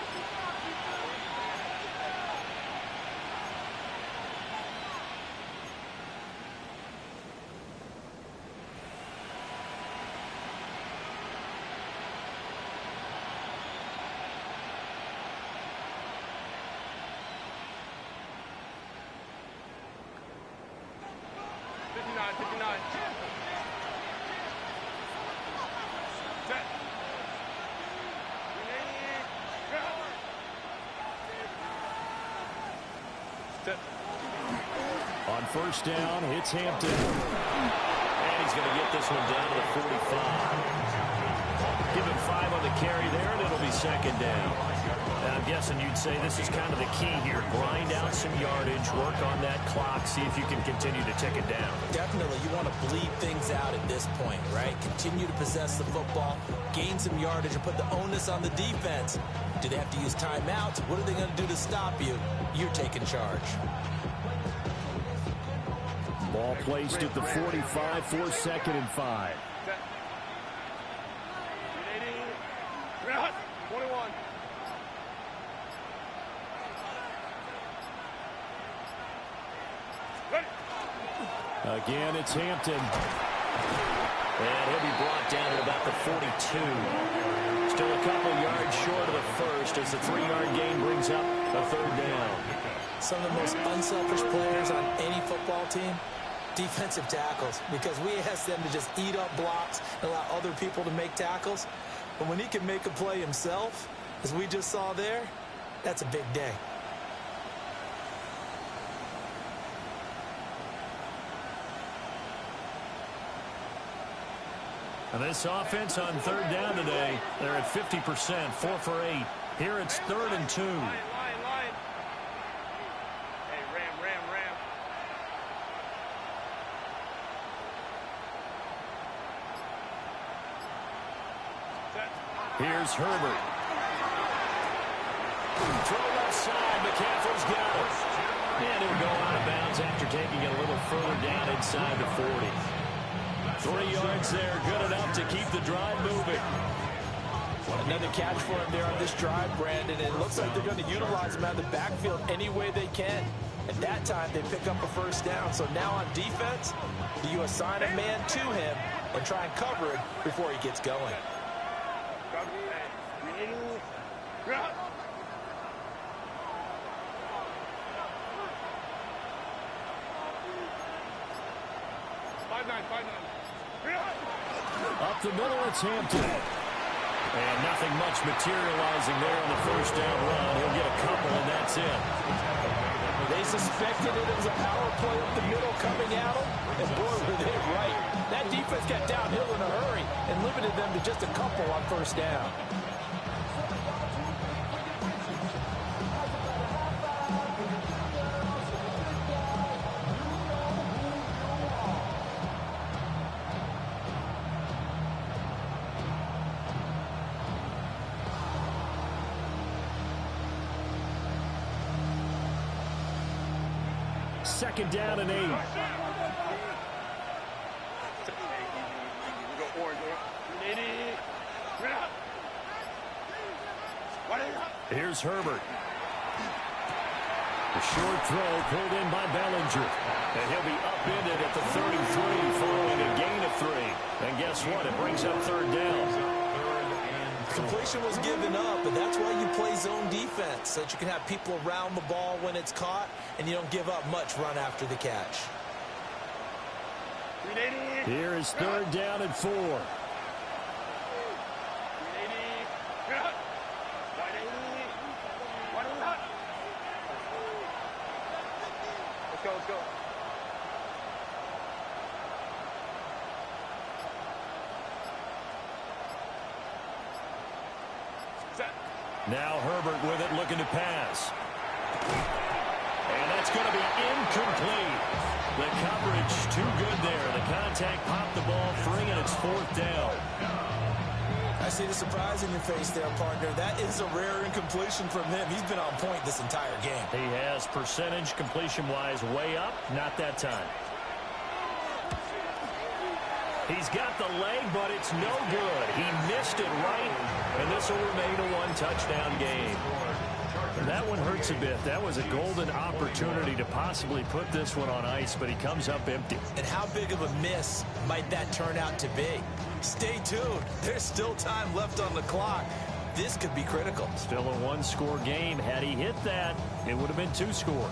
On first down, it's Hampton. And he's going to get this one down to the 45. Give him 5 on the carry there, and it'll be 2nd down. And I'm guessing you'd say this is kind of the key here. Grind out some yardage, work on that clock, see if you can continue to tick it down. Definitely, you want to bleed things out at this point, right? Continue to possess the football, gain some yardage, and put the onus on the defense. Do they have to use timeouts? What are they going to do to stop you? You're taking charge. Ball placed at the 45 for 2nd and 5. 21. Again, it's Hampton. And he'll be brought down to about the 42. Still a couple yards short of the first as the 3-yard gain brings up a 3rd down. Some of the most unselfish players on any football team, defensive tackles, because we ask them to just eat up blocks and allow other people to make tackles. But when he can make a play himself, as we just saw there, that's a big day. And this offense on 3rd down today, they're at 50%, 4 for 8. Here it's 3rd and 2. Line. Hey, ram. Here's Herbert. Throw left side. McCaffrey's got it. And he'll go out of bounds after taking it a little further down inside the 40. 3 yards there, good enough to keep the drive moving. Another catch for him there on this drive, Brandon. It looks like they're going to utilize him out of the backfield any way they can. and that time they pick up a first down. So now on defense, do you assign a man to him and try and cover it before he gets going? Up the middle, it's Hampton. And nothing much materializing there on the first down run. He'll get a couple, and that's it. They suspected it was a power play up the middle coming at them, and boy, were they right. That defense got downhill in a hurry and limited them to just a couple on first down. Second down and 8. Here's Herbert. The short throw pulled in by Bellinger. And he'll be upended at the 33 following a gain of 3. And guess what? It brings up third down. Completion was given up, and that's why you play zone defense, so that you can have people around the ball when it's caught, and you don't give up much run after the catch. Here is third down and 4. Let's go. Now Herbert with it, looking to pass. And that's going to be incomplete. The coverage too good there. The contact popped the ball free, and it's fourth down. I see the surprise in your face there, partner. That is a rare incompletion from him. He's been on point this entire game. He has percentage completion-wise way up. Not that time. He's got the leg, but it's no good. He missed it right, and this will remain a one-touchdown game. That one hurts a bit. That was a golden opportunity to possibly put this one on ice, but he comes up empty. And how big of a miss might that turn out to be? Stay tuned. There's still time left on the clock. This could be critical. Still a one-score game. Had he hit that, it would have been 2 scores.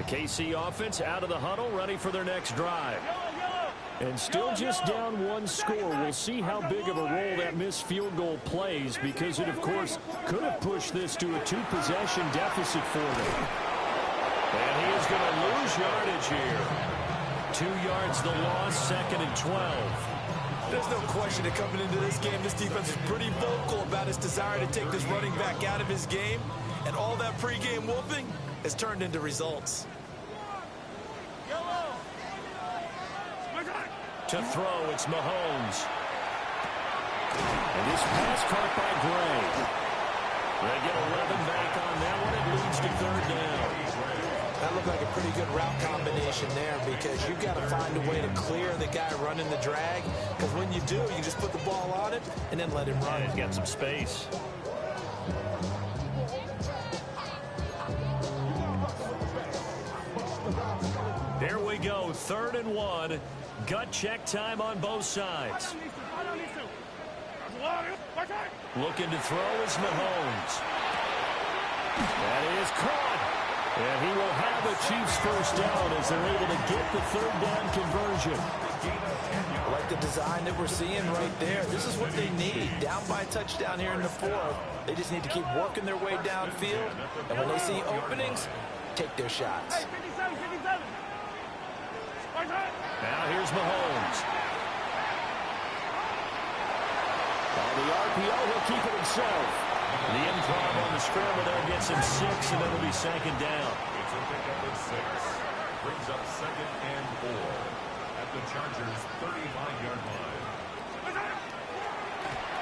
KC offense out of the huddle, ready for their next drive. And still just down 1 score. We'll see how big of a role that missed field goal plays, because it, of course, could have pushed this to a 2-possession deficit for them. And he is going to lose yardage here. 2 yards the loss, 2nd and 12. There's no question that coming into this game, this defense is pretty vocal about its desire to take this running back out of his game. And all that pregame whooping has turned into results. To throw, it's Mahomes. And this pass caught by Gray. They get 11 back on that one. It leads to third down. That looked like a pretty good route combination there, because you've got to find a way to clear the guy running the drag. Because when you do, you just put the ball on it and then let him run. He's got some space. There we go, 3rd and 1. Gut check time on both sides. Looking to throw is Mahomes. That is caught. And he will have a Chiefs first down as they're able to get the 3rd down conversion. I like the design that we're seeing right there. This is what they need. Down by a touchdown here in the 4th. They just need to keep working their way downfield. And when they see openings, take their shots. Now here's Mahomes. On the RPO, he'll keep it himself. The improv on the scramble there gets him 6, and it'll be 2nd down. It's a pickup of 6. Brings up 2nd and 4 at the Chargers' 35-yard line.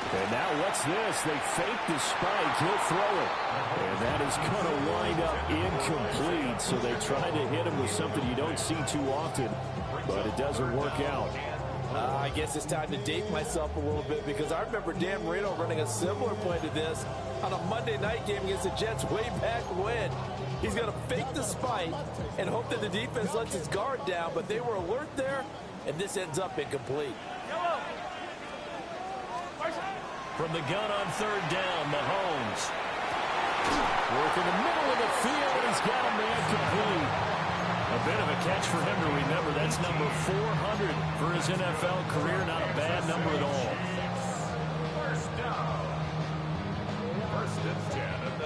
And now what's this? They fake the spike. He'll throw it. And that is going to wind up incomplete. So they tried to hit him with something you don't see too often, but it doesn't work out. I guess it's time to date myself a little bit because I remember Dan Marino running a similar play to this on a Monday night game against the Jets way back when. He's going to fake the spike and hope that the defense lets his guard down, but they were alert there, and this ends up incomplete. From the gun on third down, Mahomes. Work in the middle of the field, and he's got a man complete. A bit of a catch for him to remember. That's number 400 for his NFL career. Not a bad number at all.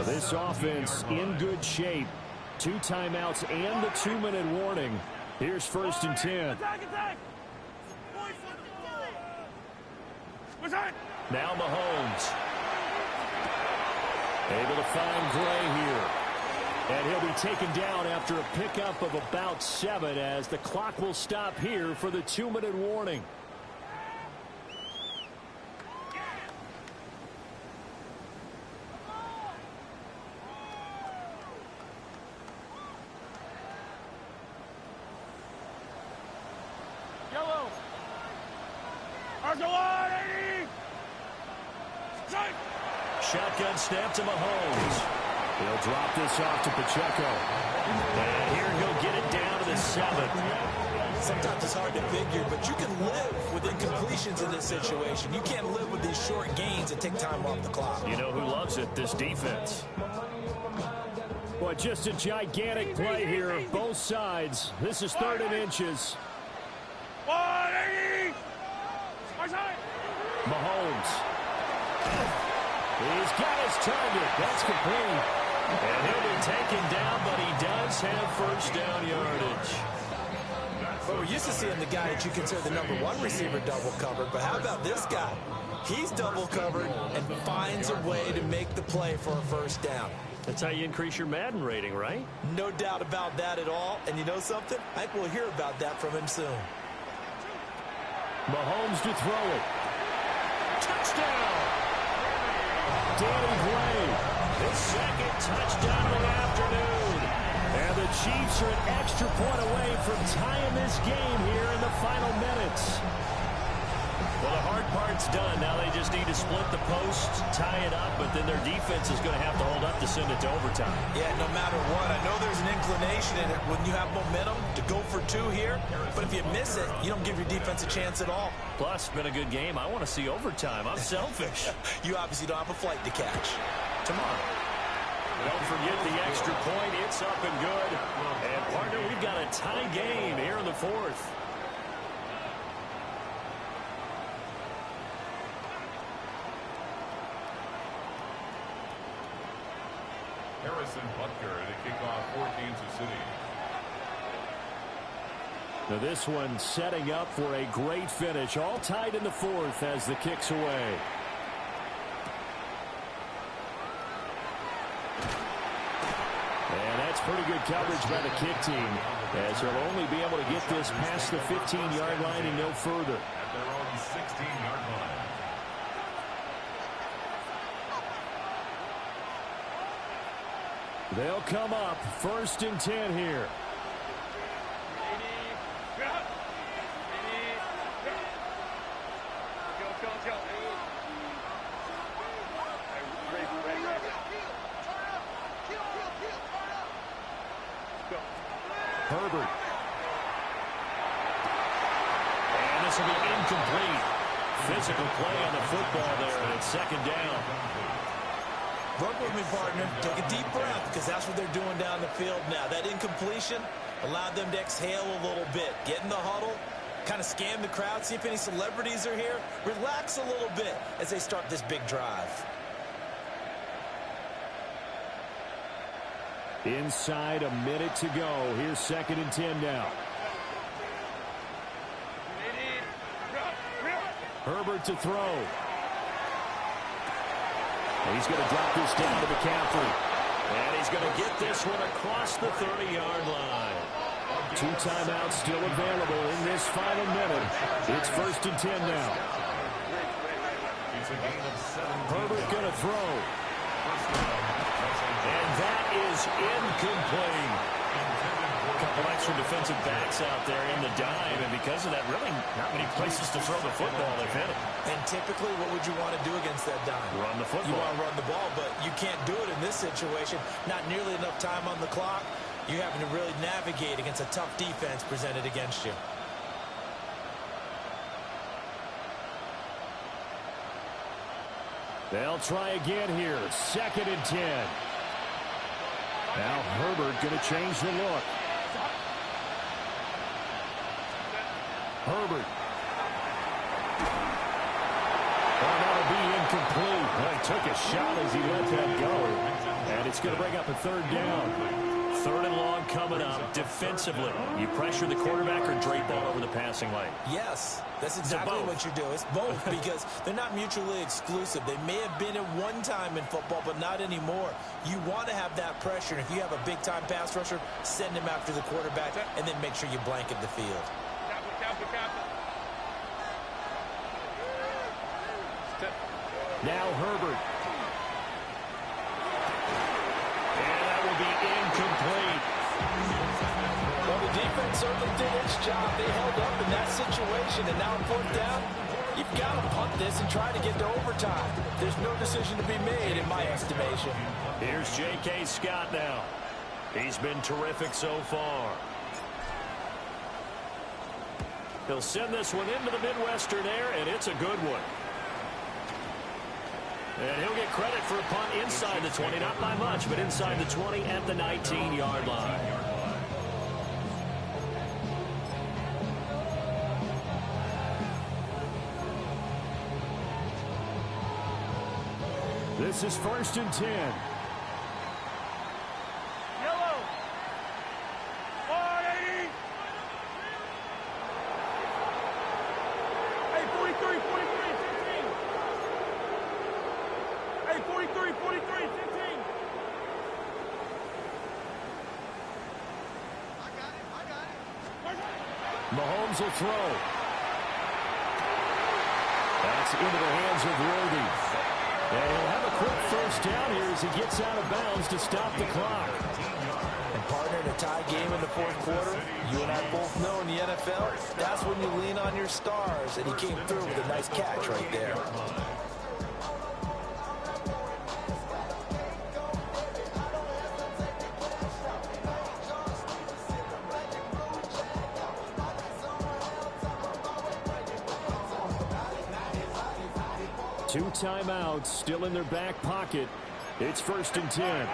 This offense in good shape. 2 timeouts and the 2-minute warning. Here's 1st and 10. Now Mahomes. Able to find Gray here. And he'll be taken down after a pickup of about 7 as the clock will stop here for the 2-minute warning. Yellow. Shotgun snap to Mahomes. He'll drop this off to Pacheco. And here he'll get it down to the 7. Sometimes it's hard to figure, but you can live with incompletions in this situation. You can't live with these short gains that take time off the clock. You know who loves it? This defense. Boy, just a gigantic play here, both sides. This is 3rd and inches. Mahomes. He's got his target. That's complete. And he'll be taken down, but he does have 1st down yardage. But we're used to seeing the guy that you consider the number 1 receiver double covered. But how about this guy? He's double covered and finds a way to make the play for a 1st down. That's how you increase your Madden rating, right? No doubt about that at all. And you know something? I think we'll hear about that from him soon. Mahomes to throw it. Touchdown! Danny Gray, his 2nd touchdown of the afternoon. And the Chiefs are an extra point away from tying this game here in the final minutes. Well, the hard part's done. Now they just need to split the post, tie it up, but then their defense is going to have to hold up to send it to overtime. Yeah, no matter what. I know there's an inclination in it when you have momentum to go for 2 here, but if you miss it, you don't give your defense a chance at all. Plus, been a good game. I want to see overtime. I'm selfish. You obviously don't have a flight to catch. Tomorrow. Don't forget the extra point. It's up and good. And, partner, we've got a tie game here in the 4th. Harrison Butker to kick off for Kansas City. Now this one setting up for a great finish. All tied in the 4th as the kick's away. And that's pretty good coverage by the kick team, as he'll only be able to get this past the 15-yard line and no further. At their own 16-yard line. They'll come up 1st and 10 here. Herbert. And this will be incomplete. Physical play on the football there, and it's 2nd down. Work with me, partner. Take a deep breath, because that's what they're doing down the field now. That incompletion allowed them to exhale a little bit. Get in the huddle, kind of scan the crowd, see if any celebrities are here. Relax a little bit as they start this big drive. Inside a minute to go. Here's 2nd and 10 now. Herbert to throw. He's going to drop this down to McCaffrey. And he's going to get this one across the 30-yard line. 2 timeouts still available in this final minute. It's 1st and 10 now. It's a gain of 7. Herbert going to throw. And that is incomplete. A couple extra defensive backs out there in the dime, and because of that, really not many places to throw the football if any. And typically, what would you want to do against that dime? Run the football. You want to run the ball, but you can't do it in this situation. Not nearly enough time on the clock. You're having to really navigate against a tough defense presented against you. They'll try again here. 2nd and 10. Now Herbert going to change the look. Herbert. Oh, that'll be incomplete. Well, he took a shot as he let that go. And it's going to bring up a 3rd down. 3rd and long coming up. Defensively, you pressure the quarterback or drape all over the passing lane? Yes, that's exactly what you do. It's both because they're not mutually exclusive. They may have been at one time in football, but not anymore. You want to have that pressure. And if you have a big-time pass rusher, send him after the quarterback and then make sure you blanket the field. Now Herbert. Incomplete. Well, the defense certainly did its job. They held up in that situation, and now on 4th down, you've got to punt this and try to get to overtime. There's no decision to be made, in my estimation. Here's J.K. Scott now. He's been terrific so far. He'll send this one into the Midwestern air, and it's a good one. And he'll get credit for a punt inside the 20, not by much, but inside the 20 at the 19-yard line. This is 1st and 10. Yellow. 180. Hey, 43, 15. Hey, 43, 15. Mahomes will throw. That's into the hands of Worthy. And he'll have a quick 1st down here as he gets out of bounds to stop the clock. And partner, in a tie game in the 4th quarter, you and I both know in the NFL, that's when you lean on your stars. And he came through with a nice catch right there. Two timeouts still in their back pocket. It's 1st and 10.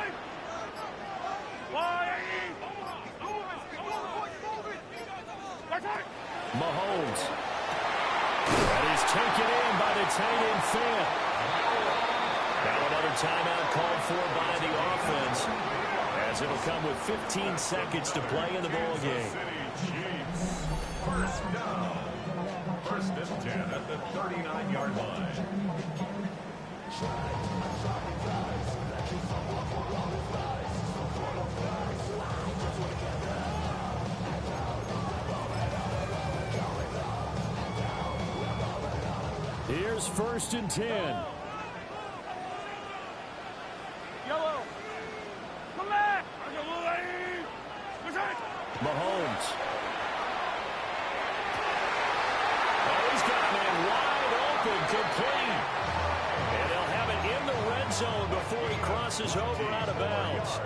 Mahomes. That is taken in by the tight end Fant. Now another timeout called for by the offense, as it'll come with 15 seconds to play in the ball game. 1st down. 1st and 10 at the 39-yard line. Here's 1st and 10. Yellow. Come back. Mahomes. Oh, he's got a man wide open, complete. And they'll have it in the red zone before he crosses over out of bounds.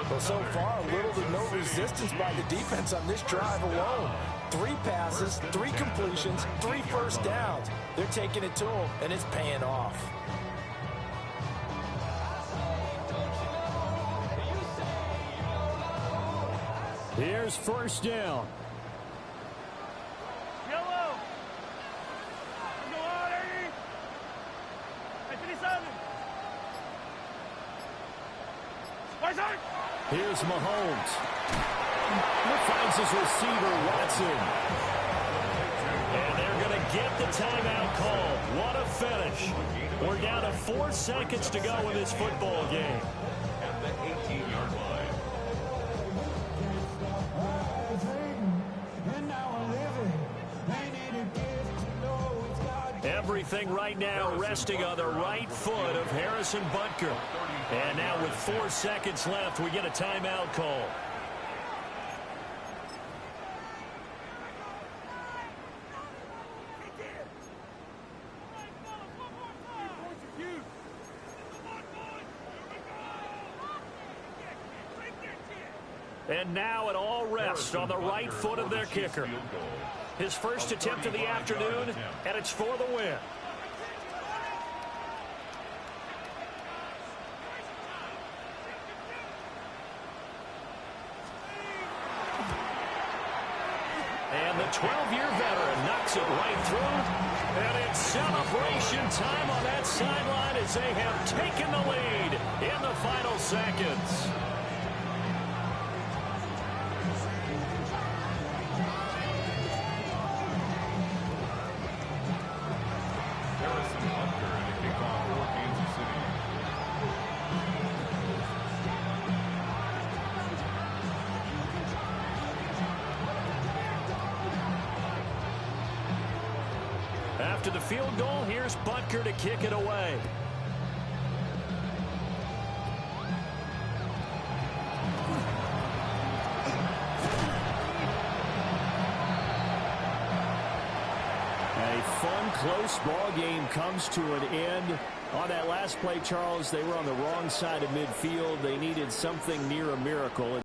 Well, so far, little to no resistance by the defense on this drive alone. 3 passes, 3 completions, 3 1st downs. They're taking it to him, and it's paying off. Here's 1st down. Yellow. Go on, 80. Hey, 57. Here's Mahomes. He finds his receiver, Watson. And they're going to get the timeout call. What a finish. We're down to 4 seconds to go in this football game. At the 18-yard line. Everything right now resting on the right foot of Harrison Butker. And now with 4 seconds left, we get a timeout call. And now it all rests on the right foot of their kicker. His first attempt of the afternoon, and it's for the win. And the 12-year veteran knocks it right through. And it's celebration time on that sideline as they have taken the lead in the final seconds. After the field goal, here's Butker to kick it away. A fun, close ball game comes to an end. On that last play, Charles, they were on the wrong side of midfield. They needed something near a miracle.